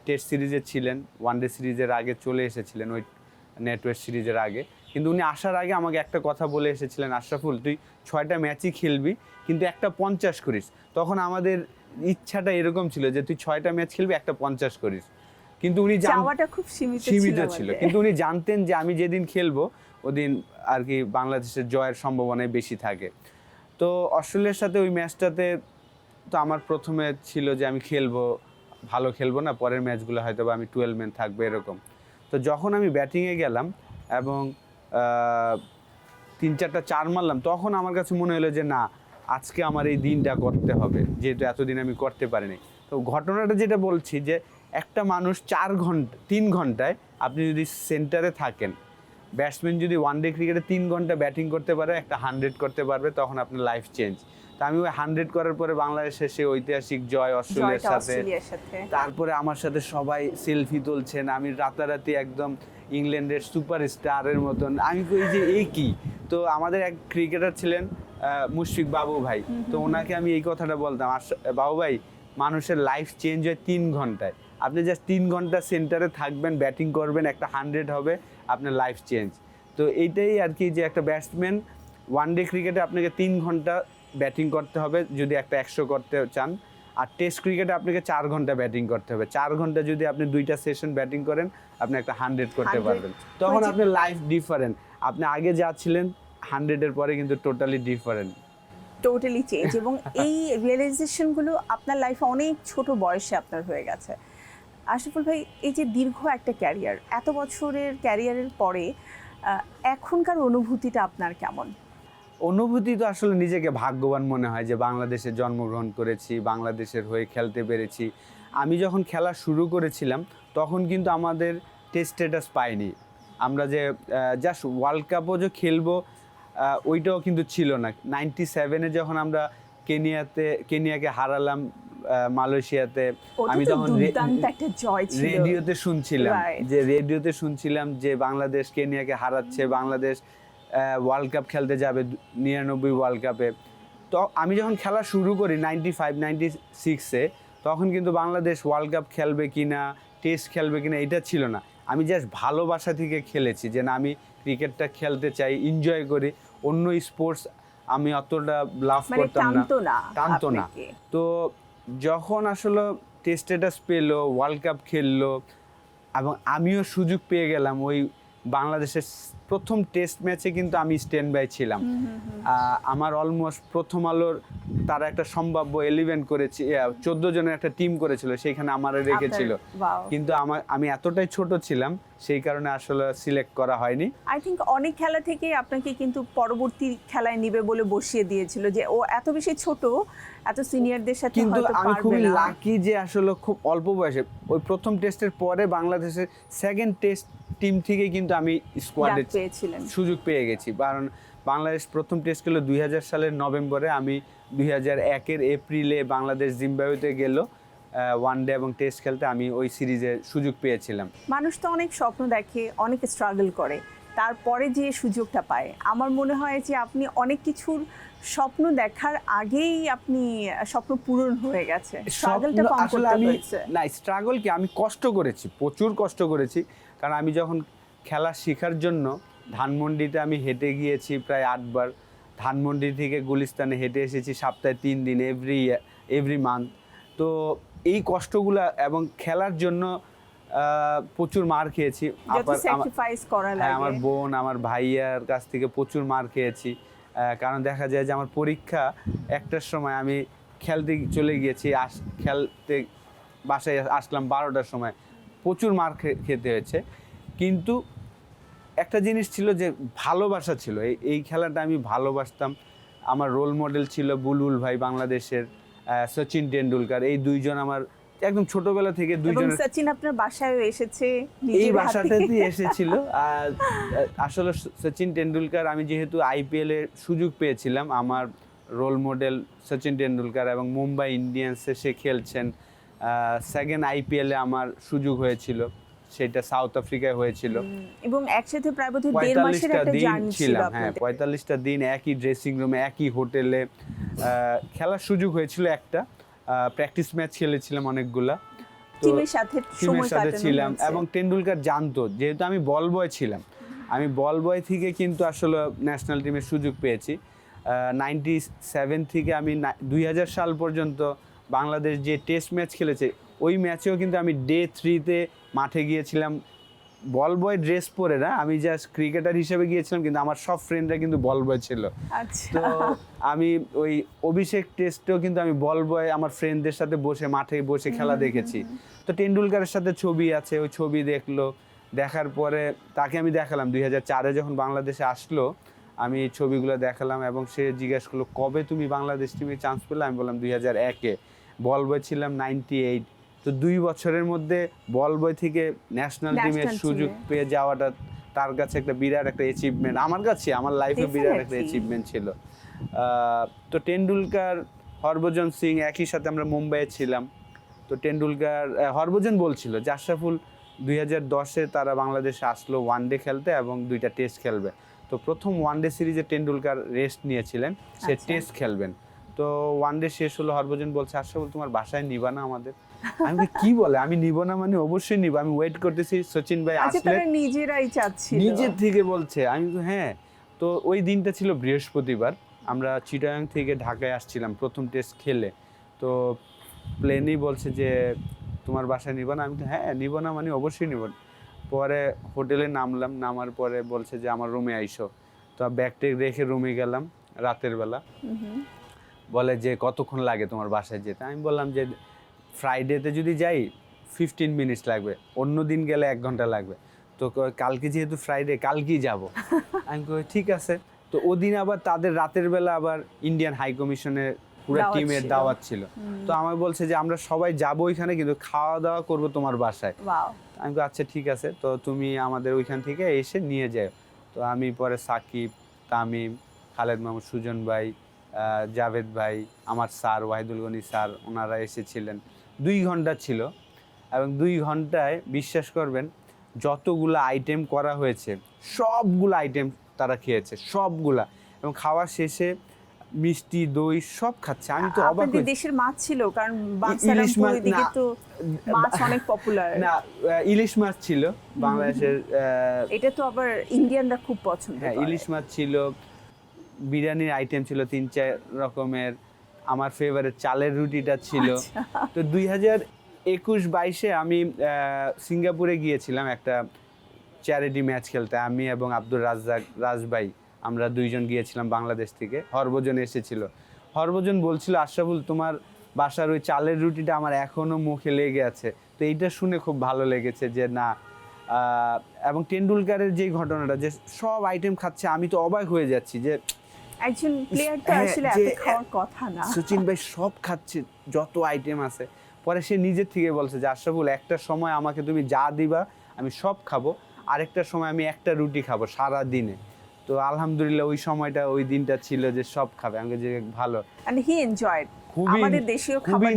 টেস্ট সিরিজে ছিলেন, ওয়ানডে সিরিজের আগে চলে এসেছিলেন ওই নেটওয়ার্ক সিরিজের আগে। কিন্তু উনি আসার আগে আমাকে একটা কথা বলে এসেছিলেন, আশরাফুল তুই 6টা ম্যাচই খেলবি কিন্তু একটা 50 করিস। তখন আমাদের ইচ্ছাটা এরকম ছিল যে তুই 6টা ম্যাচ খেলবি একটা 50 করিস, কিন্তু উনি চাওয়াটা খুব সীমিত ছিল। কিন্তু উনি জানতেন যে আমি যেদিন খেলবো ওদিন আর কি বাংলাদেশের জয়ের সম্ভাবনাই বেশি থাকে। তো অস্ট্রেলিয়ার সাথে ওই ম্যাচটাতে তো আমার প্রথমে ছিল যে আমি খেলবো, ভালো খেলবো না, পরের ম্যাচগুলো হয়তো বা আমি 12 ম্যান থাকবো এরকম। তো যখন আমি ব্যাটিংয়ে গেলাম এবং 3-4টা 4 মারলাম, তখন আমার কাছে মনে হলো যে না, আজকে আমার এই দিনটা করতে হবে, যেহেতু এতদিন আমি করতে পারিনি। তো ঘটনাটা যেটা বলছি যে একটা মানুষ 3 ঘন্টায় আপনি যদি সেন্টারে থাকেন, ব্যাটসম্যান যদি ওয়ানডে ক্রিকেটে 3 ঘন্টা ব্যাটিং করতে পারে, একটা 100 করতে পারবে, তখন আপনার লাইফ চেঞ্জ। তো আমি ওই 100 করার পরে বাংলাদেশের সেই ঐতিহাসিক জয় অস্ট্রেলিয়ার সাথে, তারপরে আমার সাথে সবাই সেলফি তুলছেন, আমি রাতারাতি একদম ইংল্যান্ডের সুপারস্টারের মতন। আমি কই যে এই কি। তো আমাদের এক ক্রিকেটার ছিলেন মুশফিক বাবু ভাই, তো ওনাকে আমি এই কথাটা বলতাম, বাবু ভাই মানুষের লাইফ চেঞ্জ হয় 3 ঘন্টায়, আপনি জাস্ট 3 ঘন্টা সেন্টারে থাকবেন, ব্যাটিং করবেন, একটা 100 হবে, আপনার লাইফ চেঞ্জ। তো এইটাই আর কি, যে একটা ব্যাটসম্যান ওয়ানডে ক্রিকেটে আপনাকে 3 ঘন্টা ব্যাটিং করতে হবে যদি একটা 100 করতে চান, আর টেস্ট ক্রিকেটে আপনাকে 4 ঘন্টা ব্যাটিং করতে হবে। 4 ঘন্টা যদি আপনি 2টা সেশন ব্যাটিং করেন, আপনি একটা 100 করতে পারবেন। তখন আপনার লাইফ ডিফারেন্ট, আপনি আগে যা ছিলেন 100-এর পরে কিন্তু টোটালি ডিফারেন্ট, টোটালি চেঞ্জ। এবং এই রিয়েলাইজেশনগুলো আপনার লাইফে অনেক ছোট বয়সে আপনার হয়ে গেছে। আশরাফুল ভাই, এই যে দীর্ঘ একটা ক্যারিয়ার, এত বছরের ক্যারিয়ারের পরে এখনকার অনুভূতিটা আপনার কেমন? অনুভূতি তো আসলে নিজেকে ভাগ্যবান মনে হয় যে বাংলাদেশে জন্মগ্রহণ করেছি, বাংলাদেশের হয়ে খেলতে পেরেছি। আমি যখন খেলা শুরু করেছিলাম তখন কিন্তু আমাদের টেস্ট স্ট্যাটাস পাইনি, আমরা যে জাস্ট ওয়ার্ল্ড কাপও যে খেলবো ওইটাও কিন্তু ছিল না। 97-এ যখন আমরা কেনিয়াকে হারালাম মালয়েশিয়াতে, আমি তখন রেডিওতে শুনছিলাম যে বাংলাদেশ কেনিয়াকে হারাচ্ছে, বাংলাদেশ ওয়ার্ল্ড কাপ খেলতে যাবে 99 ওয়ার্ল্ড কাপে। তো আমি যখন খেলা শুরু করি 95-96-এ, তখন কিন্তু বাংলাদেশ ওয়ার্ল্ড কাপ খেলবে কিনা, টেস্ট খেলবে কিনা এটা ছিল না। আমি জাস্ট ভালোবাসা থেকে খেলেছি যে না, আমি ক্রিকেটটা খেলতে চাই, এনজয় করি। অন্য স্পোর্টস আমি অতটা লাভ করতাম না, টানতো না। তো যখন আসলে টেস্ট স্ট্যাটাস পেলো, ওয়ার্ল্ড কাপ খেললো এবং আমিও সুযোগ পেয়ে গেলাম, ওই বাংলাদেশের প্রথম টেস্ট ম্যাচে কিন্তু আমি স্ট্যান্ড বাই ছিলাম। আমার অলমোস্ট প্রথম আলোর তারা একটা সম্ভাব্য 11 করেছি, 14 জনের একটা টিম করেছিল, সেইখানে আমার রেখেছিল, কিন্তু আমি এতটাই ছোট ছিলাম সেই কারণে আসলে সিলেক্ট করা হয়নি। আই থিঙ্ক অনেক খেলা থেকে আপনাকে কিন্তু পরবর্তী খেলায় নিবে বলে বসিয়ে দিয়েছিল, যে ও এত বেশি ছোট, এত সিনিয়রদের সাথে কিন্তু আমি খুবই লাকি যে আসলে খুব অল্প বয়সে ওই প্রথম টেস্টের পরে বাংলাদেশের সেকেন্ড টেস্ট টিম থেকে কিন্তু আমি স্কোয়াডে সুযোগ পেয়ে গেছি। কারণ বাংলাদেশ প্রথম টেস্ট খেলো 2000 সালের নভেম্বরে, আমি 2001-এর এপ্রিলে বাংলাদেশ জিম্বাবুয়েতে গেল ওয়ানডে এবং টেস্ট খেলতে, আমি ওই সিরিজে সুযোগ পেয়েছিলাম। মানুষ তো অনেক স্বপ্ন দেখে, অনেক স্ট্রাগল করে, তারপরে যে সুযোগটা পায়, আমার মনে হয় যে আপনি অনেক কিছুর স্বপ্ন দেখার আগেই আপনি স্বপ্ন পূরণ হয়ে গেছে। স্ট্রাগলটা কম করতে হয়েছে না, স্ট্রাগল কি, আমি কষ্ট করেছি, প্রচুর কষ্ট করেছি। কারণ আমি যখন খেলা শেখার জন্য ধানমন্ডিতে আমি হেঁটে গিয়েছি প্রায় 8 বার, ধানমন্ডি থেকে গুলিস্তানে হেঁটে এসেছি সপ্তাহে 3 দিন, এভরি মান্থ। তো এই কষ্টগুলা এবং খেলার জন্য প্রচুর মার খেয়েছি, আমার বোন আমার ভাইয়ার কাছ থেকে প্রচুর মার খেয়েছি। কারণ দেখা যায় যে আমার পরীক্ষা 1টার সময়, আমি খেলতে চলে গিয়েছি, খেলতে বাসায় আসলাম 12টার সময়, প্রচুর মার খেতে হয়েছে। কিন্তু একটা জিনিস ছিল যে ভালোবাসা ছিল, এই খেলাটা আমি ভালোবাসতাম। আমার রোল মডেল ছিল বুলবুল ভাই বাংলাদেশের, সচিন টেন্ডুলকার, এই দুইজন আমার একদম ছোটবেলা থেকে দুইজন। সচিন আপনার বাসায় এসেছে, এই বাসাটাতেই এসেছিল। আসলে সচিন টেন্ডুলকার, আমি যেহেতু আইপিএল এর সুযোগ পেয়েছিলাম, আমার রোল মডেল সচিন টেন্ডুলকার এবং মুম্বাই ইন্ডিয়ান্সে সে খেলছেন। সেকেন্ড আইপিএলে আমার সুযোগ হয়েছিল, সেটা সাউথ আফ্রিকায় হয়েছিল এবং একসাথে প্রায় 1.5 মাসের একটা জার্নি ছিল। হ্যাঁ, 45টা দিন একই ড্রেসিং রুমে, একই হোটেলে খেলার সুযোগ হয়েছিল। একটা প্র্যাকটিস ম্যাচ খেলেছিলাম অনেকগুলা। টিমের সাথে সময় কাটানো ছিলাম হয়েছে। এবং টেন্ডুলকার জানতো যেহেতু আমি বল বয় ছিলাম, আমি বল বয় থেকে কিন্তু আসলে ন্যাশনাল টিমের সুযোগ পেয়েছি। 97 থেকে আমি 2000 সাল পর্যন্ত বাংলাদেশ যে টেস্ট ম্যাচ খেলেছে ওই ম্যাচেও কিন্তু আমি ডে 3-তে মাঠে গিয়েছিলাম বল বয় ড্রেস পরে না, আমি জাস্ট ক্রিকেটার হিসেবে গিয়েছিলাম, কিন্তু আমার সব ফ্রেন্ডরা কিন্তু বল বয় ছিল। আচ্ছা। তো আমি ওই অভিষেক টেস্টেও কিন্তু আমি বল বয় আমার ফ্রেন্ডদের সাথে বসে মাঠে বসে খেলা দেখেছি। তো টেন্ডুলকারের সাথে ছবি আছে, ওই ছবি দেখার পরে তাকে আমি দেখালাম 2004-এ যখন বাংলাদেশে আসলো, আমি এই ছবিগুলো দেখালাম এবং সে জিজ্ঞেস করলো কবে তুমি বাংলাদেশ টিমে চান্স পেলে। আমি বললাম 2001-এ, বল বয় ছিলাম 98। তো 2 বছরের মধ্যে বল বয় থেকে ন্যাশনাল টিমের সুযোগ পেয়ে যাওয়াটা তার কাছে একটা বিরাট একটা অ্যাচিভমেন্ট, আমার কাছে আমার লাইফে বিরাট একটা অ্যাচিভমেন্ট ছিল। তো টেন্ডুলকার, হরভজন সিং একই সাথে আমরা মুম্বাইয়ে ছিলাম। তো টেন্ডুলকার, হরভজন বলছিল যে আশরাফুল 2010-এ তারা বাংলাদেশে আসলো ওয়ানডে খেলতে এবং 2টা টেস্ট খেলবে। তো প্রথম ওয়ানডে সিরিজে টেন্ডুলকার রেস্ট নিয়েছিলেন, সে টেস্ট খেলবেন। তো ওয়ানডে শেষ হলো, হরভজন বলছে আশরাফুল তোমার বাসায় নিবা না আমাদের? আমি কি বলে, আমি নিব না মানে অবশ্যই নিব, আমি ওয়েট করতেছি সচিন ভাই আসলে। নিজেরাই চাচ্ছিল, নিজের থেকে বলছে। আমি তো হ্যাঁ। তো ওই দিনটা ছিল বৃহস্পতিবার, আমরা চিটাগাং থেকে ঢাকায় আসছিলাম প্রথম টেস্ট খেলে। তো প্লেনই বলছে যে তোমার বাসায় নিব না? আমি তো হ্যাঁ নিব না মানে অবশ্যই নিব। পরে হোটেলে নামলাম, নামার পরে বলছে যে আমার রুমে আইসো। তো ব্যাগ ট্যাগ রেখে রুমে গেলাম রাতের বেলা। বলে যে কতক্ষণ লাগে তোমার বাসায় যেতে? আমি বললাম যে ফ্রাইডেতে যদি যাই 15 মিনিটস লাগবে, অন্য দিন গেলে 1 ঘন্টা লাগবে। তো কালকে যেহেতু ফ্রাইডে, কালকেই যাব। আমি কই ঠিক আছে। তো ওদিন আবার তাদের রাতের বেলা আবার ইন্ডিয়ান হাই কমিশনের পুরো টিমের দাওয়াত ছিল। তো আমায় বলছে যে আমরা সবাই যাবো ওইখানে, কিন্তু খাওয়া দাওয়া করবো তোমার বাসায়। আমি কই আচ্ছা ঠিক আছে, তো তুমি আমাদের ওইখান থেকে এসে নিয়ে যাও। তো আমি পরে সাকিব, তামিম, খালেদ মাহমুদ, সুজন ভাই, জাভেদ ভাই, আমার স্যার ওয়াহিদুল গনি স্যার, ওনারা এসেছিলেন। 2 ঘন্টা ছিল এবং 2 ঘন্টায় বিশ্বাস করবেন যতগুলো আইটেম করা হয়েছে সবগুলো আইটেম তারা খেয়েছে, সবগুলা। এবং খাওয়া শেষে মিষ্টি দই সব খাচ্ছে। আমি তো অবাক হই। দেশের মাছ ছিল, কারণ বাংলাদেশের দিকে তো মাছ অনেক পপুলার। না, ইলিশ মাছ ছিল বাংলাদেশের। এটা তো আবার ইন্ডিয়ানরা খুব পছন্দ করে। হ্যাঁ, ইলিশ মাছ ছিল, বিরিয়ানির আইটেম ছিল 3-4 রকমের, আমার ফেভারিট চালের রুটিটা ছিল। তো 2021-22-এ আমি সিঙ্গাপুরে গিয়েছিলাম একটা চ্যারিটি ম্যাচ খেলতে, আমি এবং আব্দুর রাজ্জাক রাজভাই, আমরা 2 জন গিয়েছিলাম বাংলাদেশ থেকে। হরভজন এসেছিল। হরভজন বলছিল আশরাফুল তোমার বাসার ওই চালের রুটিটা আমার এখনো মুখে লেগে আছে। তো এইটা শুনে খুব ভালো লেগেছে যে না। এবং টেন্ডুলকারের যে ঘটনাটা, যে সব আইটেম খাচ্ছে, আমি তো অবাক হয়ে যাচ্ছি যে একজন প্লেয়ার তো আসলে এত খাওয়ার কথা না। সচিন ভাই সব খাচ্ছে, যত আইটেম আছে। পরে সে নিজের থেকে বলছে যে আশরাফুল একটা সময় আমাকে তুমি যা দিবা আমি সব খাবো, আরেকটা সময় আমি একটা রুটি খাবো সারা দিনে। তো আলহামদুলিল্লাহ ওই সময়টা, ওই দিনটা ছিল যে সব খাবে। আমাকে যে ভালো, and he enjoyed আমাদের দেশীয় খাবার।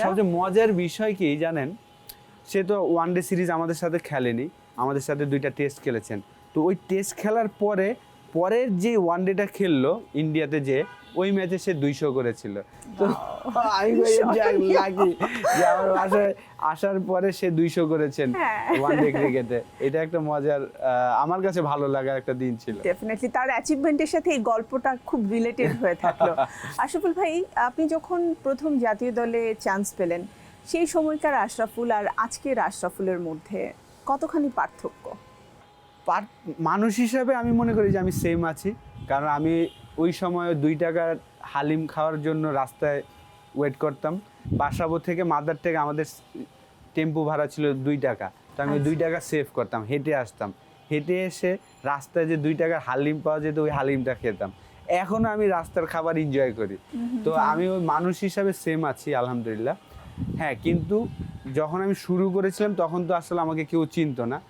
সবচেয়ে মজার বিষয় কি জানেন, সে তো ওয়ানডে সিরিজ আমাদের সাথে খেলেনি, আমাদের সাথে 2টা টেস্ট খেলেছেন। তো ওই টেস্ট খেলার পরের যে ওয়ানডেটা খেললো ইন্ডিয়াতে, যে ওই ম্যাচে সে 200 করেছিল। তো আমি লাগি যে আমার বাসায় আসার পরে সে 200 করেছেন ওয়ানডে ক্রিকেটে। এটা একটা মজার, আমার কাছে ভালো লাগার একটা দিন ছিল। ডেফিনেটলি তার অ্যাচিভমেন্টের সাথে এই গল্পটা খুব রিলেটেড হয়ে থাকলো। আশরাফুল ভাই, আপনি যখন প্রথম জাতীয় দলে চান্স পেলেন, সেই সময়কার আশরাফুল আর আজকের আশরাফুলের মধ্যে কতখানি পার্থক্য? মানুষ হিসাবে আমি মনে করি যে আমি সেম আছি, কারণ আমি ওই সময় 2 টাকার হালিম খাওয়ার জন্য রাস্তায় ওয়েট করতাম। বাসাবো থেকে মাদার থেকে আমাদের টেম্পো ভাড়া ছিল 2 টাকা। তো আমি 2 টাকা সেভ করতাম, হেঁটে আসতাম, হেঁটে এসে রাস্তায় যে 2 টাকার হালিম পাওয়া যেত ওই হালিমটা খেতাম। এখনও আমি রাস্তার খাবার এনজয় করি। তো আমি ওই মানুষ হিসাবে সেম আছি আলহামদুলিল্লাহ। হ্যাঁ, কিন্তু যখন আমি শুরু করেছিলাম তখন তো আসলে আমাকে কেউ চিনতো না।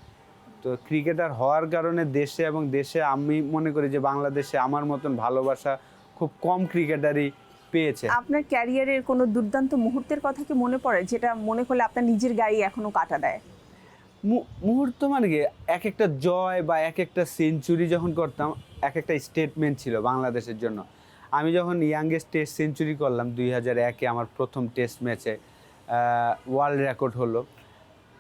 তো ক্রিকেটার হওয়ার কারণে দেশে আমি মনে করি যে বাংলাদেশে আমার মতন ভালোবাসা খুব কম ক্রিকেটারই পেয়েছে। আপনার ক্যারিয়ারের কোনো দুর্দান্ত মুহূর্তের কথা কি মনে পড়ে, যেটা মনে করলে আপনার নিজের গায়ে এখনো কাটা দেয়? মুহূর্ত মানে কি, এক একটা জয় বা এক একটা সেঞ্চুরি যখন করতাম, এক একটা স্টেটমেন্ট ছিল বাংলাদেশের জন্য। আমি যখন ইয়াংগেস্ট টেস্ট সেঞ্চুরি করলাম 2001-এ আমার প্রথম টেস্ট ম্যাচে, ওয়ার্ল্ড রেকর্ড হলো।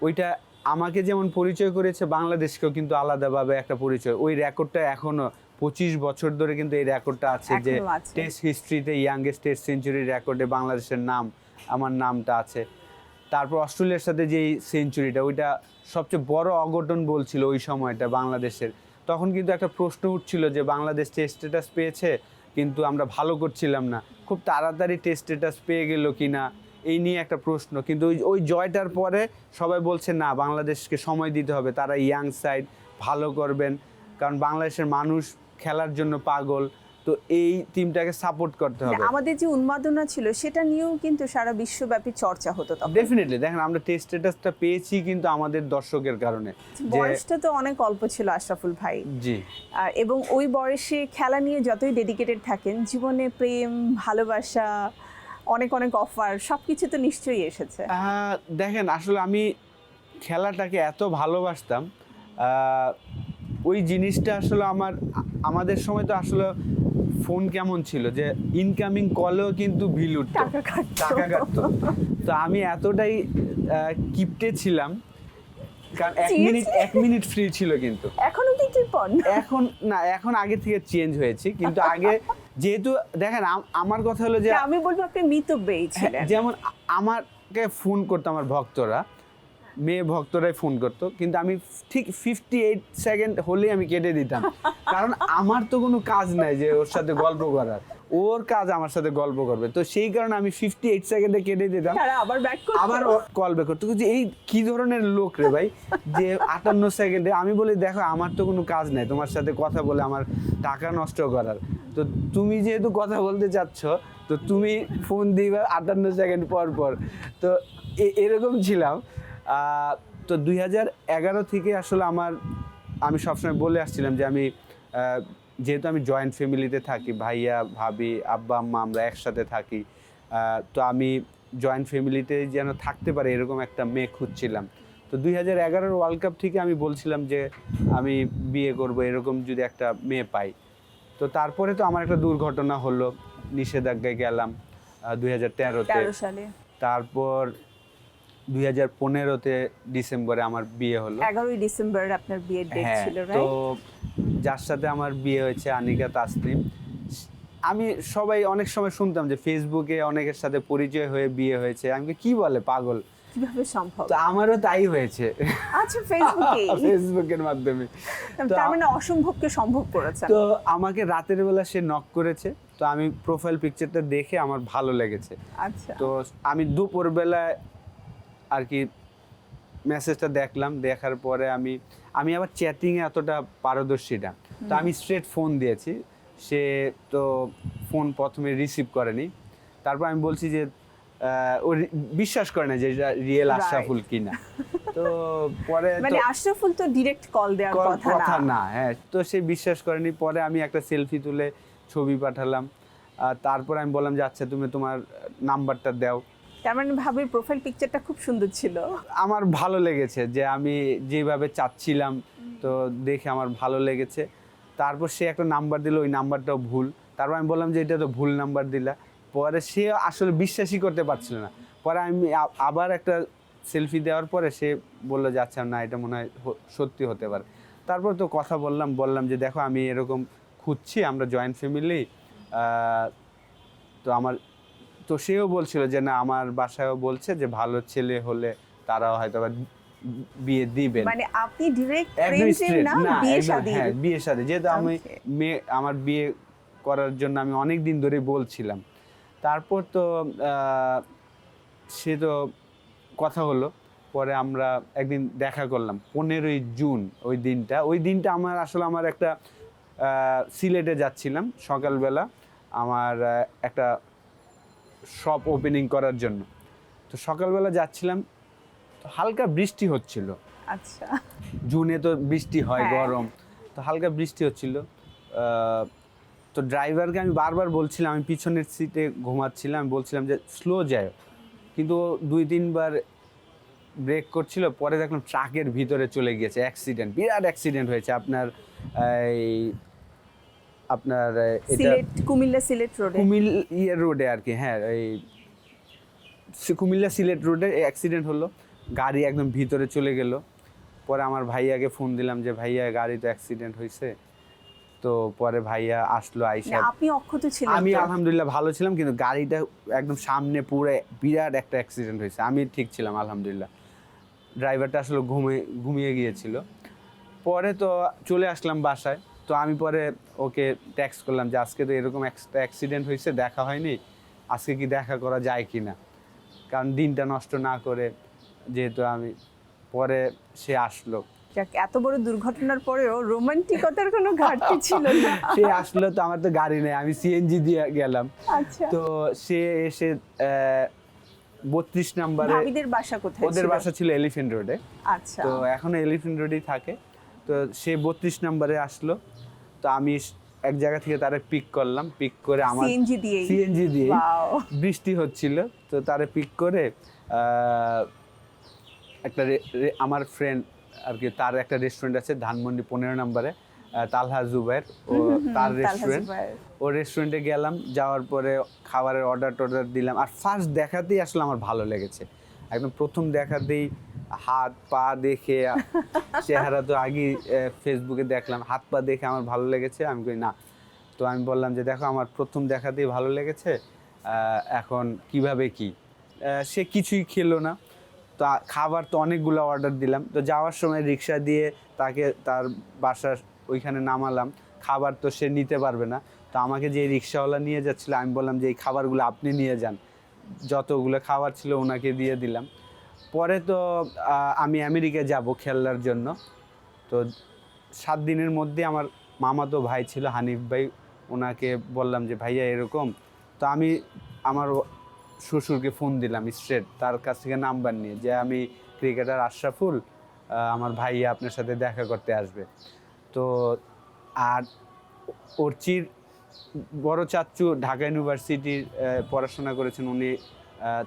ওইটা আমাকে যেমন পরিচয় করেছে, বাংলাদেশকেও কিন্তু আলাদাভাবে একটা পরিচয়। ওই রেকর্ডটা এখনও 25 বছর ধরে কিন্তু এই রেকর্ডটা আছে, যে টেস্ট হিস্ট্রিতে ইয়াংগেস্ট টেস্ট সেঞ্চুরি রেকর্ডে বাংলাদেশের নাম, আমার নামটা আছে। তারপর অস্ট্রেলিয়ার সাথে যেই সেঞ্চুরিটা, ওইটা সবচেয়ে বড় অঘটন বলছিল ওই সময়টা বাংলাদেশের। তখন কিন্তু একটা প্রশ্ন উঠছিল যে বাংলাদেশ টেস্ট স্ট্যাটাস পেয়েছে কিন্তু আমরা ভালো করছিলাম না, খুব তাড়াতাড়ি টেস্ট স্ট্যাটাস পেয়ে গেল কিনা, এই নিয়ে একটা প্রশ্ন। কিন্তু ওই জয়টার পরে সবাই বলছে না, বাংলাদেশকে সময় দিতে হবে, তারা ইয়াং সাইড ভালো করবেন, কারণ বাংলাদেশের মানুষ খেলার জন্য পাগল, তো এই টিমটাকে সাপোর্ট করতে হবে। আমাদের যে উন্মাদনা ছিল সেটা নিয়েও কিন্তু সারা বিশ্বব্যাপী চর্চা হতো তখন। ডেফিনেটলি দেখেন, আমরা টেস্ট স্ট্যাটাসটা পেয়েছি কিন্তু আমাদের দর্শকের কারণে। বয়সটা তো অনেক অল্প ছিল আশরাফুল ভাই। জি। এবং ওই বয়সে খেলা নিয়ে যতই ডেডিকেটেড থাকেন, জীবনে প্রেম, ভালোবাসা, অনেক অনেক অফার, সবকিছু তো নিশ্চয়ই এসেছে। দেখেন, আসলে আমি খেলাটাকে এত ভালোবাসতাম, ওই জিনিসটা আসলে আমাদের সময় তো আসলে ফোন কেমন ছিল যে ইনকামিং কলেও কিন্তু বিল উঠতো, টাকা কাটতো। তো আমি এতটাই কিপটে ছিলাম, কারণ এক মিনিট ফ্রি ছিল। কিন্তু এখনো কি কিপন? এখন না, এখন আগে থেকে চেঞ্জ হয়েছে, কিন্তু আগে যেহেতু দেখেন আমার কথা হলো যে আমি বলবো আপনি মিতব্যয়ী ছিলেন। যেমন আমাকে ফোন করতো আমার ভক্তরা, মেয়ে ভক্তরাই ফোন করতো, কিন্তু আমি ঠিক 58 সেকেন্ড হলেই আমি কেটে দিতাম, কারণ আমার তো কোনো কাজ নাই যে ওর সাথে গল্প করার, ওর কাজ আমার সাথে গল্প করবে। তো সেই কারণে আমি 58 সেকেন্ডে কেটে দিতাম, আবার কল ব্যাক করতো। যে এই কি ধরনের লোক রে ভাই, যে 58 সেকেন্ডে। আমি বলি দেখো, আমার তো কোনো কাজ নাই তোমার সাথে কথা বলে আমার টাকা নষ্ট করার, তো তুমি যেহেতু কথা বলতে চাচ্ছ তো তুমি ফোন দিবে 58 সেকেন্ড পর পর। তো এরকম ছিলাম। তো 2011 থেকে আসলে আমি সবসময় বলে আসছিলাম যে আমি যেহেতু আমি জয়েন্ট ফ্যামিলিতে থাকি, ভাইয়া ভাবি আব্বা আম্মা আমরা একসাথে থাকি, তো আমি জয়েন্ট ফ্যামিলিতে যেন থাকতে পারি এরকম একটা মেয়ে খুঁজছিলাম। তো 2011 ওয়ার্ল্ড কাপ থেকে আমি বলছিলাম যে আমি বিয়ে করব, এরকম যদি একটা মেয়ে পাই। তো তারপরে তো আমার একটা দুর্ঘটনা হলো, নিষেধাজ্ঞায় গেলাম 2013 সালে। তারপর 2015 ডিসেম্বরে আমার বিয়ে হলো। 11 ডিসেম্বর আপনার বিয়ের ডেট ছিল, রাইট? তো যার সাথে আমার বিয়ে হয়েছে আনিকা তাসনিম। আমি সবাই অনেক সময় শুনতাম যে ফেসবুকে অনেকের সাথে পরিচয় হয়ে বিয়ে হয়েছে, আমি কি বলে পাগল, কিভাবে সম্ভব? তো আমারও তাই হয়েছে। আচ্ছা, ফেসবুকের মাধ্যমে। তার মানে অসম্ভবকে সম্ভব করেছে। তো আমাকে রাতের বেলা সে নক করেছে, তো আমি প্রোফাইল পিকচারটা দেখে আমার ভালো লেগেছে। আচ্ছা। তো আমি দুপুরবেলায় আর কি মেসেজটা দেখলাম, দেখার পরে আমি আবার চ্যাটিংয়ে এতটা পারদর্শী না, তো আমি স্ট্রেট ফোন দিয়েছি। সে তো ফোন প্রথমে রিসিভ করেনি, তারপর আমি বলছি যে ও বিশ্বাস করে না যে এটা রিয়েল আশরাফুল কিনা। তো পরে মানে আশরাফুল তো ডাইরেক্ট কল দেওয়ার কথা না, হ্যাঁ, তো সে বিশ্বাস করেনি। পরে আমি একটা সেলফি তুলে ছবি পাঠালাম, তারপর আমি বললাম যে আচ্ছা তুমি তোমার নাম্বারটা দাও। তার মানে ভাবির প্রোফাইল পিকচারটা খুব সুন্দর ছিল, আমার ভালো লেগেছে যে আমি যেভাবে চাচ্ছিলাম, তো দেখে আমার ভালো লেগেছে। তারপর সে একটা নাম্বার দিল, ওই নাম্বারটাও ভুল। তারপর আমি বললাম যে এটা তো ভুল নাম্বার দিলা। পরে সে আসলে বিশ্বাসই করতে পারছিল না। পরে আমি আবার একটা সেলফি দেওয়ার পরে সে বললো যে আচ্ছা না, এটা মনে হয় সত্যি হতে পারে। তারপর তো কথা বললাম যে দেখো আমি এরকম খুঁজছি, আমরা জয়েন্ট ফ্যামিলি, তো সেও বলছিল যে না, আমার বাসায়ও বলছে যে ভালো ছেলে হলে তারাও হয়তো বিয়ে দিবেন। মানে আপনি ডাইরেক্ট প্রেম না, বিয়ে শাদী? হ্যাঁ, বিয়ে শাদী। যেহেতু আমার বিয়ে করার জন্য আমি অনেক দিন ধরে বলছিলাম। তারপর তো সে তো কথা হলো, পরে আমরা একদিন দেখা করলাম 15ই জুন। ওই দিনটা আমার একটা সিলেটে যাচ্ছিলাম সকালবেলা, আমার একটা শপ ওপেনিং করার জন্য। তো সকালবেলা যাচ্ছিলাম, হালকা বৃষ্টি হচ্ছিল। আচ্ছা, জুনে তো বৃষ্টি হয়, গরম, তো হালকা বৃষ্টি হচ্ছিল। তো ড্রাইভারকে আমি বারবার বলছিলাম, আমি পিছনের সিটে ঘুমাচ্ছিলাম, বলছিলাম যে স্লো যায়, কিন্তু 2-3 বার ব্রেক করছিল। পরে দেখলাম ট্রাকের ভিতরে চলে গিয়েছে, অ্যাক্সিডেন্ট, বিরাট অ্যাক্সিডেন্ট হয়েছে আপনার সিলেট কুমিল্লা সিলেট রোডে, রোডে আর কি। হ্যাঁ, এই কুমিল্লা সিলেট রোডে অ্যাক্সিডেন্ট হলো, গাড়ি একদম ভিতরে চলে গেল। পরে আমার ভাইয়াকে ফোন দিলাম যে ভাইয়া গাড়ি তো অ্যাক্সিডেন্ট হয়েছে। তো পরে ভাইয়া আসলো, আইসা আপনি অক্ষত ছিলেন? আমি আলহামদুলিল্লাহ ভালো ছিলাম, কিন্তু গাড়িটা একদম সামনে পুরো বিরাট একটা অ্যাক্সিডেন্ট হয়েছে। আমি ঠিক ছিলাম আলহামদুলিল্লাহ, ড্রাইভারটা আসলে ঘুমিয়ে গিয়েছিল। পরে তো চলে আসলাম বাসায়। তো আমি পরে ওকে টেক্সট করলাম যে আজকে তো এরকম একটা অ্যাক্সিডেন্ট হয়েছে, দেখা হয়নি, আজকে কি দেখা করা যায় কি না, কারণ দিনটা নষ্ট না করে যেহেতু আমি। পরে সে আসলো, এত বড় দুর্ঘটনার পরেও রোমান্টিকতার কোনো ঘাটতি ছিল না। সে আসলো, তো আমার তো গাড়ি নেই, আমি সিএনজি দিয়ে গেলাম। আচ্ছা। তো সে এসে 32 নম্বরে, ভাবিদের বাসা কোথায়? ওদের বাসা ছিল এলিফ্যান্ট রোডে। আচ্ছা। তো এখনো এলিফ্যান্ট রোডেই থাকে। তো সে 32 নম্বরে আসলো। তো আমি এক জায়গা থেকে তারে পিক করলাম, পিক করে আমার সিএনজি দিয়ে, বৃষ্টি হচ্ছিল, তো তারে পিক করে একটা আমার ফ্রেন্ড আর কি, তার একটা রেস্টুরেন্ট আছে ধানমন্ডি 15 নম্বরে, তালহা জুবাইর, ও তার রেস্টুরেন্ট। ও রেস্টুরেন্টে গেলাম, যাওয়ার পরে খাবারের অর্ডার দিলাম। আর ফার্স্ট দেখাতেই আসলে আমার ভালো লেগেছে, একদম প্রথম দেখাতেই হাত পা দেখে, চেহারা তো আগেই ফেসবুকে দেখলাম, হাত পা দেখে আমার ভালো লেগেছে। আমি কই না, তো আমি বললাম যে দেখো আমার প্রথম দেখাতেই ভালো লেগেছে, এখন কিভাবে কি। সে কিছুই খেলো না। তো খাবার তো অনেকগুলো অর্ডার দিলাম। তো যাওয়ার সময় রিক্সা দিয়ে তাকে তার বাসার ওইখানে নামালাম। খাবার তো সে নিতে পারবে না, তো আমাকে যে রিক্সাওয়ালা নিয়ে যাচ্ছিল আমি বললাম যে এই খাবারগুলো আপনি নিয়ে যান। যতগুলো খাবার ছিল ওনাকে দিয়ে দিলাম। পরে তো আমি আমেরিকা যাব খেলার জন্য। তো 7 দিনের মধ্যে আমার মামাতো ভাই ছিল হানিফ ভাই, ওনাকে বললাম যে ভাইয়া এরকম। তো আমি আমার শ্বশুরকে ফোন দিলাম স্ট্রেট, তার কাছ থেকে নাম্বার নিয়ে, যে আমি ক্রিকেটার আশরাফুল, আমার ভাইয়া আপনার সাথে দেখা করতে আসবে। তো আর অর্চির বড় চাচ্চু ঢাকা ইউনিভার্সিটির পড়াশোনা করেছেন উনি।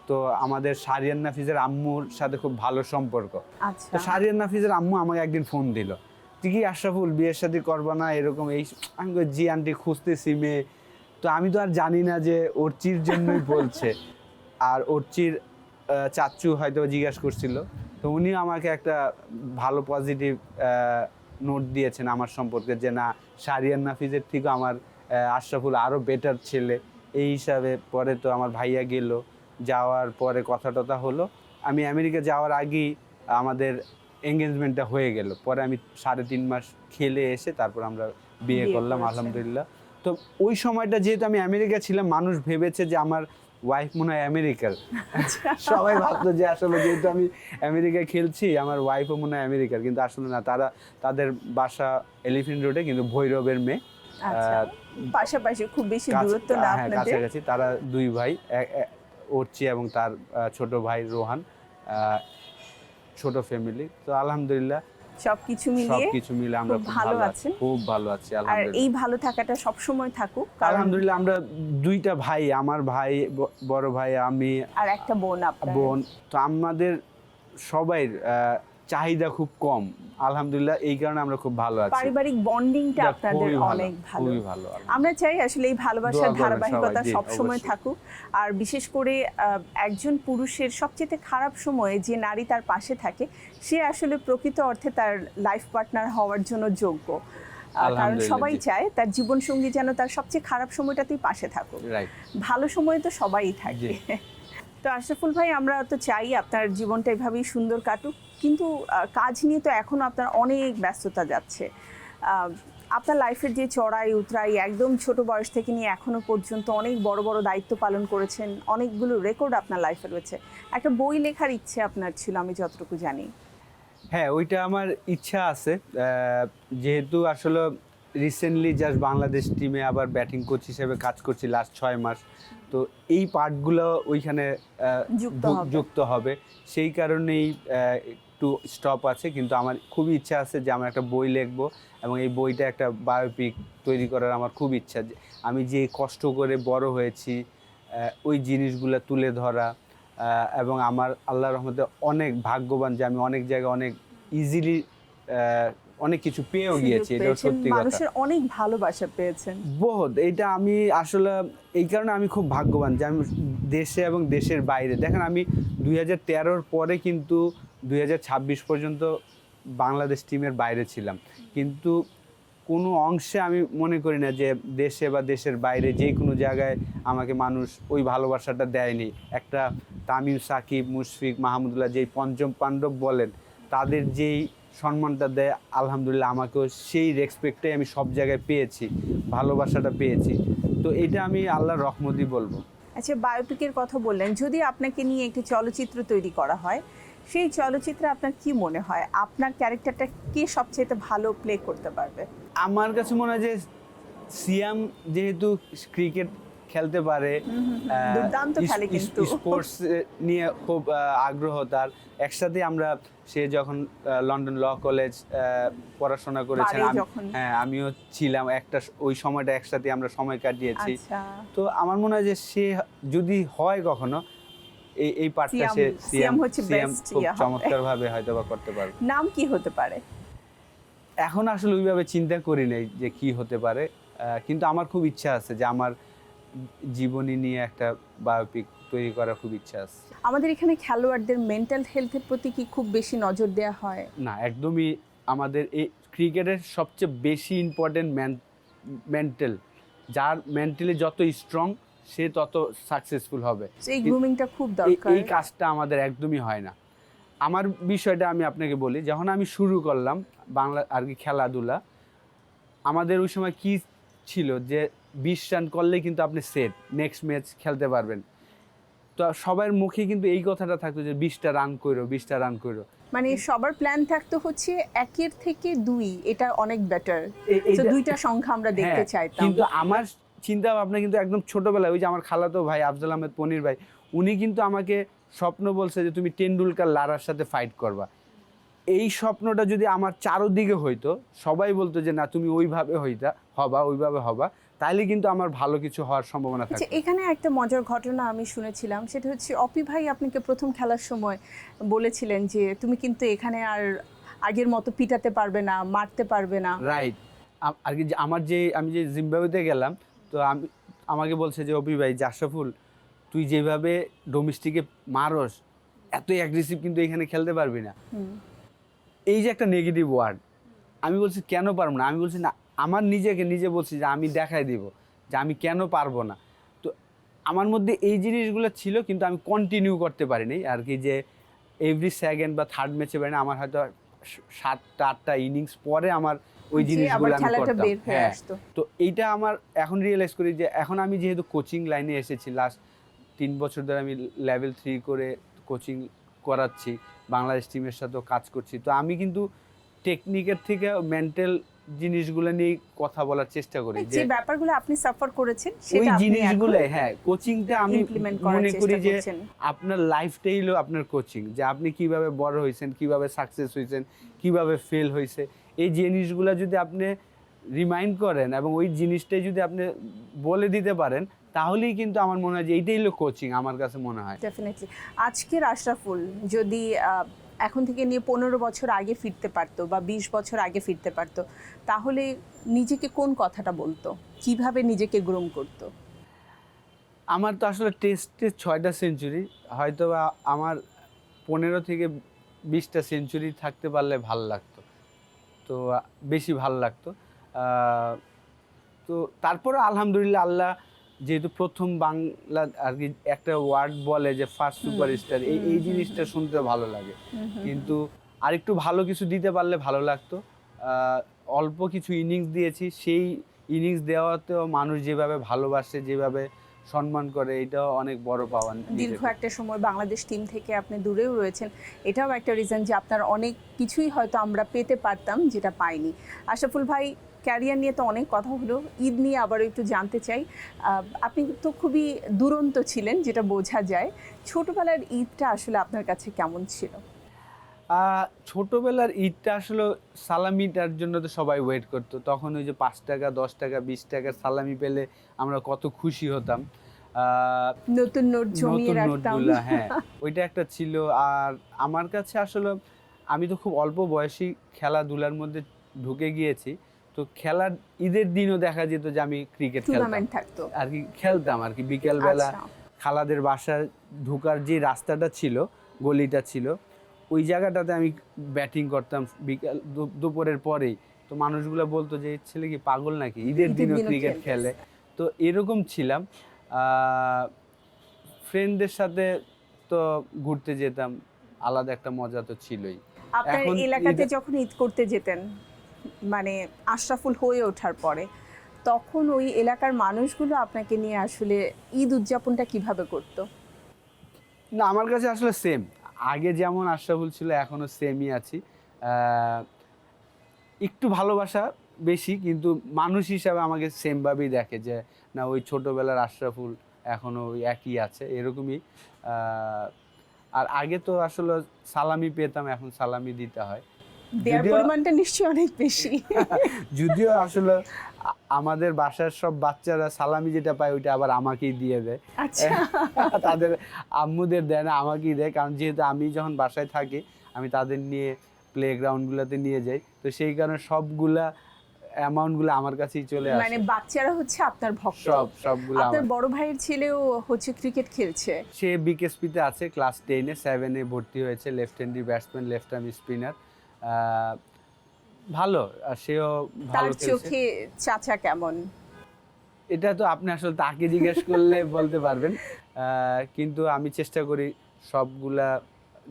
তো আমাদের সারিয়ান নাফিজের আম্মুর সাথে খুব ভালো সম্পর্ক। তো সারিয়ান নাফিজের আম্মু আমাকে একদিন ফোন দিল, তুই কি আশরাফুল বিয়ের শাদী করবা না এরকম এই? আমি জি আন্টি, খুঁজতেছি মেয়ে। তো আমি তো আর জানি না যে অর্চির জন্যই বলছে। আর অর্চির চাচ্চু হয়তো জিজ্ঞাসা করছিল, তো উনিও আমাকে একটা ভালো পজিটিভ নোট দিয়েছেন আমার সম্পর্কে, যে না, সারিয়ান নাফিজের থেকে আমার আশরাফুল আরও বেটার ছেলে এই হিসাবে। পরে তো আমার ভাইয়া গেল, যাওয়ার পরে কথা টথা হলো। আমি আমেরিকা যাওয়ার আগেই আমাদের এঙ্গেজমেন্টটা হয়ে গেল। পরে আমি 3.5 মাস খেলে এসে তারপর আমরা বিয়ে করলাম আলহামদুলিল্লাহ। তো ওই সময়টা যেহেতু আমি আমেরিকা ছিলাম, মানুষ ভেবেছে যে আমার ওয়াইফ মনে হয় আমেরিকার। সবাই ভাবতো যে আসলে যেহেতু আমি আমেরিকায় খেলছি আমার ওয়াইফও মনে হয় আমেরিকার, কিন্তু আসলে না, তাদের বাসা এলিফ্যান্ট রোডে, কিন্তু ভৈরবের মেয়ে। পাশাপাশি, খুব বেশি দূরত্ব না আপনাদের। কাছাকাছি। তারা 2 ভাই, অর্চি এবং তার ছোট ভাই রোহান, ছোট ফ্যামিলি। তো আলহামদুলিল্লাহ সবকিছু মিলিয়ে আমরা খুব ভালো আছি আলহামদুলিল্লাহ। আর এই ভালো থাকাটা সব সময় থাকুক। আলহামদুলিল্লাহ আমরা 2টা ভাই, আমার ভাই, বড় ভাই, আমি আর একটা বোন। তো আমাদের সবাই চাহিদা খুব কম আলহামদুলিল্লাহ, এই কারণে আমরা খুব ভালো আছি। পারিবারিক বন্ডিংটা আপনাদের অনেক ভালো। খুবই ভালো। আমরা চাই আসলে এই ভালোবাসার ধারাবাহিকতা সব সময় থাকুক। আর বিশেষ করে একজন পুরুষের সবচেয়ে খারাপ সময়ে যে নারী তার পাশে থাকে, সে আসলে প্রকৃত অর্থে তার লাইফ পার্টনার হওয়ার জন্য যোগ্য। কারণ সবাই চায় তার জীবনসঙ্গী যেন তার সবচেয়ে খারাপ সময়টাতেই পাশে থাকুক। ভালো সময়ে তো সবাই থাকে। তো আশরাফুল ভাই, আমরা তো চাই আপনার জীবনটা এভাবেই সুন্দর কাটুক, কিন্তু কাজ নিয়ে তো এখনও আপনার অনেক ব্যস্ততা যাচ্ছে। আপনার লাইফের যে চড়াই উতরাই, একদম ছোট বয়স থেকে নিয়ে এখনো পর্যন্ত অনেক বড় বড় দায়িত্ব পালন করেছেন, অনেকগুলো রেকর্ড আপনার লাইফে রয়েছে। একটা বই লেখার ইচ্ছে আপনার ছিল, আমি যতটুকু জানি। হ্যাঁ, ওইটা আমার ইচ্ছা আছে। যেহেতু আসলে রিসেন্টলি জাস্ট বাংলাদেশ টিমে আবার ব্যাটিং কোচ হিসেবে কাজ করছি লাস্ট 6 মাস। তো এই পার্টগুলো ওইখানে যুক্ত হবে, সেই কারণেই একটু স্টপ আছে। কিন্তু আমার খুবই ইচ্ছা আছে যে আমার একটা বই লিখবো, এবং এই বইটা একটা বায়োপিক তৈরি করার আমার খুব ইচ্ছা। আমি যে কষ্ট করে বড় হয়েছি ওই জিনিসগুলো তুলে ধরা, এবং আমার আল্লাহর রহমতে অনেক ভাগ্যবান যে আমি অনেক জায়গায় অনেক ইজিলি অনেক কিছু পেয়েও গিয়েছি, এটা সত্যি কথা। মানুষের অনেক ভালোবাসা পেয়েছেন বহুত, এটা আমি আসলে এই কারণে আমি খুব ভাগ্যবান যে আমি দেশে এবং দেশের বাইরে, দেখেন আমি 2013-র পরে কিন্তু 2026 পর্যন্ত বাংলাদেশ টিমের বাইরে ছিলাম, কিন্তু কোনো অংশে আমি মনে করি না যে দেশে বা দেশের বাইরে যে কোনো জায়গায় আমাকে মানুষ ওই ভালোবাসাটা দেয়নি। একটা তামিম, সাকিব, মুশফিক, মাহমুদুল্লাহ যেই পঞ্চম পাণ্ডব বলেন, তাদের যেই সম্মানটা দেয়, আলহামদুলিল্লাহ আমাকেও সেই রেসপেক্টটাই আমি সব জায়গায় পেয়েছি, ভালোবাসাটা পেয়েছি। তো এটা আমি আল্লাহর রহমতই বলবো। আচ্ছা, বায়োপিকের কথা বললেন, যদি আপনাকে নিয়ে একটি চলচ্চিত্র তৈরি করা হয়, সেই চলচ্চিত্রে আপনার কি মনে হয় আপনার ক্যারেক্টারটা কে সবচেয়ে ভালো প্লে করতে পারবে? আমার কাছে মনে হয় যে সিয়াম যেহেতু ক্রিকেট খেলতে পারে, দুর্দান্ত খেলে, কিন্তু স্পোর্টস নিয়ে খুব আগ্রহ তার, একসাথে আমরা, সে যখন লন্ডন ল কলেজ পড়াশোনা করেছেন, হ্যাঁ আমিও ছিলাম, একটা ওই সময়টা একসাথে আমরা সময় কাটিয়েছি। তো আমার মনে হয় যে সে যদি হয় কখনো এই পার্টটা, সে সিয়াম খুব চমৎকারভাবে হয়তো বা করতে পারবে। নাম কি হতে পারে? এখন আসলে ওইভাবে চিন্তা করি নাই যে কি হতে পারে, কিন্তু আমার খুব ইচ্ছা আছে যে আমার জীবনী নিয়ে একটা বায়োপিক তৈরি করার খুব ইচ্ছা আছে। আমাদের এখানে খেলোয়াড়দের মেন্টাল হেলথের প্রতি কি খুব বেশি নজর দেওয়া হয়? না, একদমই। আমাদের এই ক্রিকেটের সবচেয়ে বেশি ইম্পর্টেন্ট মেন্টাল, যার মেন্টালি যত স্ট্রং সে তত সাকসেসফুল হবে। এই গ্রুমিংটা খুব দরকার। এই কাজটা আমাদের একদমই হয় না। আমার বিষয়টা আমি আপনাকে বলি, যখন আমি শুরু করলাম বাংলা আর কি খেলাধুলা, আমাদের ওই সময় কি ছিল যে 20 রান করলে কিন্তু আপনি সেট, নেক্সট ম্যাচ খেলতে পারবেন। তো সবার মুখে কিন্তু এই কথাটা থাকতো যে 20টা রান করো, 20টা রান করো, মানে সবার প্ল্যান থাকতো হচ্ছে 1 থেকে 2, এটা অনেক বেটার। তো দুইটা সংখ্যা আমরা দেখতে চাইতাম। কিন্তু আমার চিন্তা ভাবনা কিন্তু একদম ছোটবেলায়, ওই যে আমার খালাতো ভাই আফজাল আহমেদ পনির ভাই, উনি কিন্তু আমাকে স্বপ্ন বলছে যে তুমি টেন্ডুলকার, লারার সাথে ফাইট করবা। এই স্বপ্নটা যদি আমার চারোদিকে হইতো, সবাই বলতো যে না তুমি ওইভাবে ওইভাবে হবা, তাইলে কিন্তু আমার ভালো কিছু হওয়ার সম্ভাবনা থাকে। এখানে একটা মজার ঘটনা আমি শুনেছিলাম, সেটা হচ্ছে অপি ভাই আপনাকে প্রথম খেলার সময় বলেছিলেন যে তুমি কিন্তু এখানে আর আগের মতো পিটাতে পারবে না, মারতে পারবে না। রাইট। আর কি আমি যে জিম্বাবুয়েতে গেলাম, তো আমাকে বলছে যে অপি ভাই, জাশরাফুল তুই যেভাবে ডোমেস্টিকে মারস, এত অ্যাগ্রেসিভ কিন্তু এখানে খেলতে পারবি না। এই যে একটা নেগেটিভ ওয়ার্ড, আমি বলছি কেন পারবো না, আমি বলছি না, আমার নিজে বলছি যে আমি দেখাই দিব যে আমি কেন পারবো না। তো আমার মধ্যে এই জিনিসগুলো ছিল, কিন্তু আমি কন্টিনিউ করতে পারিনি আর কি, যে এভরি সেকেন্ড বা থার্ড ম্যাচে পারি না, আমার হয়তো 7-8টা ইনিংস পরে আমার ওই জিনিসগুলো আমি করতাম। হ্যাঁ, তো এইটা আমার এখন রিয়েলাইজ করি যে এখন আমি যেহেতু কোচিং লাইনে এসেছি, লাস্ট 3 বছর ধরে আমি লেভেল 3 করে কোচিং করাচ্ছি, বাংলাদেশ টিমের সাথেও কাজ করছি, তো আমি কিন্তু টেকনিকের থেকে মেন্টাল জিনিসগুলো নিয়ে কথা বলার চেষ্টা করি, যে ব্যাপারগুলো আপনি সাফার করেছেন ওই জিনিসগুলো, হ্যাঁ কোচিংটা আমি মনে করি যে আপনার লাইফটাই হলো আপনার কোচিং, যে আপনি কিভাবে বড় হয়েছেন, কিভাবে সাকসেস হয়েছেন, কিভাবে ফেল হয়েছে, এই জিনিসগুলো যদি আপনি রিমাইন্ড করেন এবং ওই জিনিসটাই যদি আপনি বলে দিতে পারেন, তাহলেই কিন্তু আমার মনে হয় যে এইটাই হলো কোচিং, আমার কাছে মনে হয়। ডেফিনেটলি। আজকের আশরাফুল যদি এখন থেকে নিয়ে 15 বছর আগে ফিরতে পারতো বা 20 বছর আগে ফিরতে পারতো, তাহলে নিজেকে কোন কথাটা বলতো, কিভাবে নিজেকে গ্রোম করতো? আমার তো আসলে টেস্টে 6টা সেঞ্চুরি, হয়তো আমার 15 থেকে 20টা সেঞ্চুরি থাকতে পারলে ভালো লাগতো, তো বেশি ভালো লাগতো। তো তারপরে আলহামদুলিল্লাহ, আল্লাহ যেহেতু প্রথম বাংলা আর কি একটা ওয়ার্ড বলে যে ফার্স্ট সুপারস্টার, এই জিনিসটা শুনতে ভালো লাগে, কিন্তু আরেকটু ভালো কিছু দিতে পারলে ভালো লাগতো। অল্প কিছু ইনিংস দিয়েছি, সেই ইনিংস দেওয়াতেও মানুষ যেভাবে ভালোবাসে, যেভাবে সম্মান করে, এটাও অনেক বড় পাওয়া। দীর্ঘ একটা সময় বাংলাদেশ টিম থেকে আপনি দূরেও রয়েছেন, এটাও একটা রিজন যে আপনার অনেক কিছুই হয়তো আমরা পেতে পারতাম যেটা পাইনি। আশরাফুল ভাই, ক্যারিয়ার নিয়ে তো অনেক কথা হলো, ঈদ নিয়ে আবারও একটু জানতে চাই। আপনি তো খুবই দুরন্ত ছিলেন, যেটা বোঝা যায়। ছোটবেলার ঈদটা আসলে আপনার কাছে কেমন ছিল? ছোটবেলার ঈদটা আসলে সালামিটার জন্য তো সবাই ওয়েট করতো, তখন ওই যে 5 টাকা 10 টাকা 20 টাকার সালামি পেলে আমরা কত খুশি হতাম। নতুন নোট জমিয়ে রাখতাম। হ্যাঁ, ওইটা একটা ছিল। আর আমার কাছে আসলে আমি তো খুব অল্প বয়সী খেলাধুলার মধ্যে ঢুকে গিয়েছি, তো খেলার ঈদের দিনও দেখা যেত যে আমি ক্রিকেট খেলতাম আর কি, খেলতাম আর কি বিকেলবেলা। খালাদের বাসায় ঢোকার যে রাস্তাটা ছিল, গলিটা ছিল, ওই জায়গাটাতে আমি ব্যাটিং করতাম বিকেল দুপুরের পরেই। তো মানুষগুলো বলতো যে ছেলে কি পাগল নাকি, ঈদের দিনও ক্রিকেট খেলে। তো এরকম ছিলাম। ফ্রেন্ডদের সাথে তো ঘুরতে যেতাম, আলাদা একটা মজা তো ছিলই। আপনার এলাকাতে যখন ঈদ করতে যেতেন, মানে আশরাফুল হয়ে ওঠার পরে, তখন ওই এলাকার মানুষগুলো আপনাকে নিয়ে আসলে ঈদ উদযাপনটা কিভাবে করতো? না, আমার কাছে আসলে সেম, আগে যেমন আশরাফুল ছিল এখনো সেমই আছি। একটু ভালোবাসা বেশি, কিন্তু মানুষ হিসাবে আমাকে সেমভাবেই দেখে, যে না ওই ছোটবেলার আশরাফুল এখনো ওই একই আছে, এরকমই। আর আগে তো আসলে সালামি পেতাম, এখন সালামি দিতে হয়, দেওয়ার পরিমাণটা নিশ্চয়ই অনেক বেশি। যদিও আসলে আমাদের বাসার সব বাচ্চারা সালামি যেটা পায় ওইটা আবার আমাকেই দিয়ে দেয়। তাদের আম্মুদের দেয় না, আমাকেই দেয়, কারণ যেহেতু আমি যখন বাসায় থাকি আমি তাদের নিয়ে প্লেগ্রাউন্ডগুলোতে নিয়ে যাই, তো সেই কারণে সবগুলা অ্যামাউন্টগুলো আমার কাছেই চলে আসে। মানে বাচ্চারা হচ্ছে আপনার ভক্ত। সবগুলো। আপনার বড় ভাইয়ের ছেলেও হচ্ছে ক্রিকেট খেলছে, সে বিকেএসপিতে আছে, ক্লাস 10-এ 7-এ ভর্তি হয়েছে, left handy batsman, left arm spinner, ভালো, আর সেও ভালো খেলছে। তার চোখে চাচা কেমন? এটা তো আপনি আসলে তাকে জিজ্ঞেস করলে বলতে পারবেন, কিন্তু আমি চেষ্টা করি সবগুলা,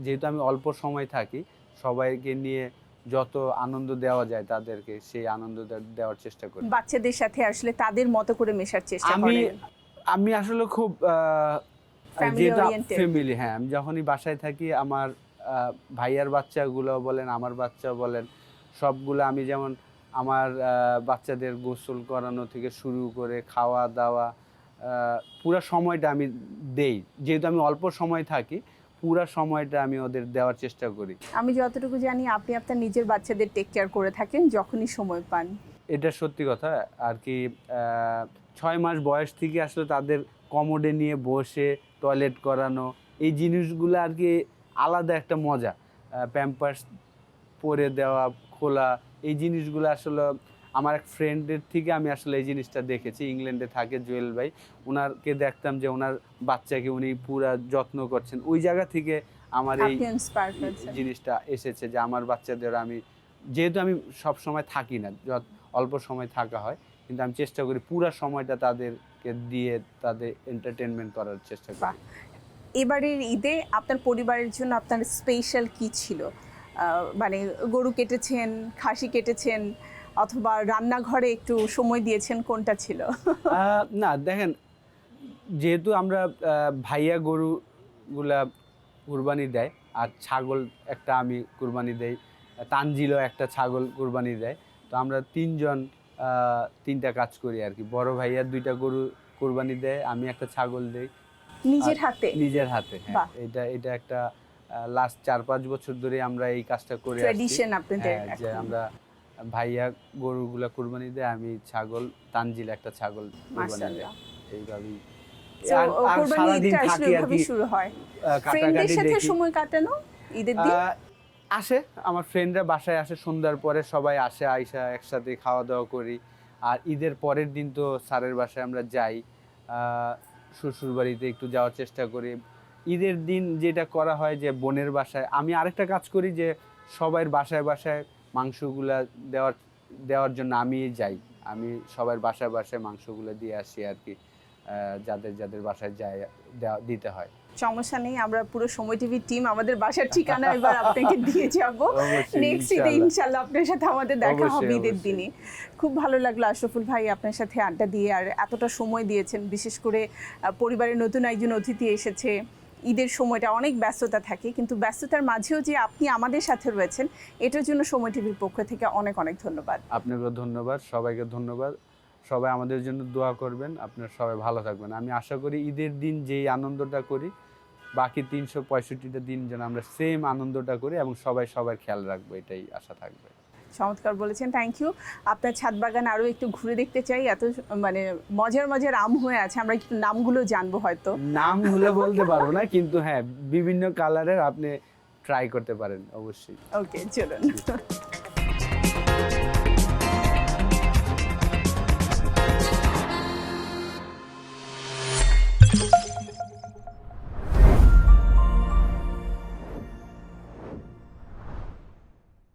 যেহেতু আমি অল্প সময় থাকি, সবাইকে নিয়ে যত আনন্দ দেওয়া যায় তাদেরকে সেই আনন্দ দেওয়ার চেষ্টা করি। বাচ্চাদের সাথে আসলে তাদের মতো করে মেশার চেষ্টা করেন? আমি আসলে খুব ফ্যামিলি, হ্যাঁ, আমি যখনই বাসায় থাকি আমার ভাইয়ার বাচ্চাগুলো বলেন, আমার বাচ্চা বলেন, সবগুলো আমি যেমন আমার বাচ্চাদের গোসল করানো থেকে শুরু করে খাওয়া দাওয়া, পুরো সময়টা আমি দেই, যেহেতু আমি অল্প সময় থাকি, পুরো সময়টা আমি ওদের দেওয়ার চেষ্টা করি। আমি যতটুকু জানি আপনি আপনার নিজের বাচ্চাদের টেক কেয়ার করে থাকেন যখনই সময় পান। এটা সত্যি কথা আর কি। 6 মাস বয়স থেকে আসলে তাদের কমোডে নিয়ে বসে টয়লেট করানো, এই জিনিসগুলো আর কি আলাদা একটা মজা। প্যাম্পার্স পরে দেওয়া, খোলা, এই জিনিসগুলো আসলে আমার এক ফ্রেন্ডের থেকে আমি আসলে এই জিনিসটা দেখেছি। ইংল্যান্ডে থাকে জুয়েল ভাই, ওনারকে দেখতাম যে ওনার বাচ্চাকে উনি পুরা যত্ন করছেন, ওই জায়গা থেকে আমার এই জিনিসটা এসেছে যে আমার বাচ্চাদের আমি, যেহেতু আমি সব সময় থাকি না, অল্প সময় থাকা হয়, কিন্তু আমি চেষ্টা করি পুরো সময়টা তাদেরকে দিয়ে তাদের এন্টারটেনমেন্ট করার চেষ্টা করি। এবারের ঈদে আপনার পরিবারের জন্য আপনার স্পেশাল কি ছিল? মানে গরু কেটেছেন, খাসি কেটেছেন, অথবা রান্নাঘরে একটু সময় দিয়েছেন, কোনটা ছিল? না দেখেন, যেহেতু আমরা ভাইয়া গরুগুলা কুরবানি দেয়, আর ছাগল একটা আমি কুরবানি দেই, তানজিলও একটা ছাগল কুরবানি দেয়, তো আমরা 3 জন 3টা কাজ করি আর কি। বড় ভাইয়া 2টা গরু কুরবানি দেয়, আমি একটা ছাগল দেই নিজের হাতে। হ্যাঁ, এটা একটা লাস্ট 4-5 বছর ধরে আমরা এই কাজটা করে আসছি, ট্র্যাডিশন আপনাদের। যে আমরা ভাইয়া গরুগুলা কুরবানি দেয়, আমি ছাগল, তানজিল একটা ছাগল কুরবানি দেয়, এইভাবেই শুরু হয়। ফ্রেন্ডদের সাথে সময় কাটানো ঈদের দিন আসে, আমার ফ্রেন্ডরা বাসায় আসে সন্ধ্যার পরে, সবাই আসে, আইসা একসাথে খাওয়া দাওয়া করি। আর ঈদের পরের দিন তো স্যারের বাসায় আমরা যাই, শ্বশুর বাড়িতে একটু যাওয়ার চেষ্টা করি। ঈদের দিন যেটা করা হয় যে বোনের বাসায়, আমি আরেকটা কাজ করি যে সবার বাসায় বাসায় মাংসগুলা দেওয়ার জন্য আমি যাই, আমি সবার বাসায় বাসায় মাংসগুলো দিয়ে আসি আর কি, যাদের বাসায় যায় দিতে হয়। সমস্যা নেই, আমরা পুরো সময় টিভি টিম আমাদের বাসার ঠিকানা এবার আপনাকে দিয়ে যাব। নেক্সট ঈদে ইনশাআল্লাহ আপনার সাথে আমাদের দেখা হবে ঈদের দিনে। খুব ভালো লাগলো আশরাফুল ভাই আপনার সাথে আড্ডা দিয়ে, আর এতটা সময় দিয়েছেন। বিশেষ করে পরিবারের নতুন একজন অতিথি এসেছে, ঈদের সময়টা অনেক ব্যস্ততা থাকে, কিন্তু ব্যস্ততার মাঝেও যে আপনি আমাদের সাথে রয়েছেন, এটার জন্য সময় টিভির পক্ষ থেকে অনেক অনেক ধন্যবাদ। আপনাকেও ধন্যবাদ, সবাইকে ধন্যবাদ। সবাই আমাদের জন্য দোয়া করবেন, আপনারা সবাই ভালো থাকবেন। আমি আশা করি ঈদের দিন যেই আনন্দটা করি, বাকি 365টা দিন যেন আমরা সেম আনন্দটা করি এবং সবাই সবার খেয়াল রাখবো, এটাই আশা থাকবে। চমৎকার বলেছেন, থ্যাংক ইউ। আপনার ছাদ বাগান আরও একটু ঘুরে দেখতে চাই, এত মানে মজার মজার আম হয়ে আছে, আমরা একটু নামগুলো জানবো। হয়তো নামগুলো বলতে পারবো না, কিন্তু হ্যাঁ বিভিন্ন কালারের আপনি ট্রাই করতে পারেন অবশ্যই। ওকে, চলুন।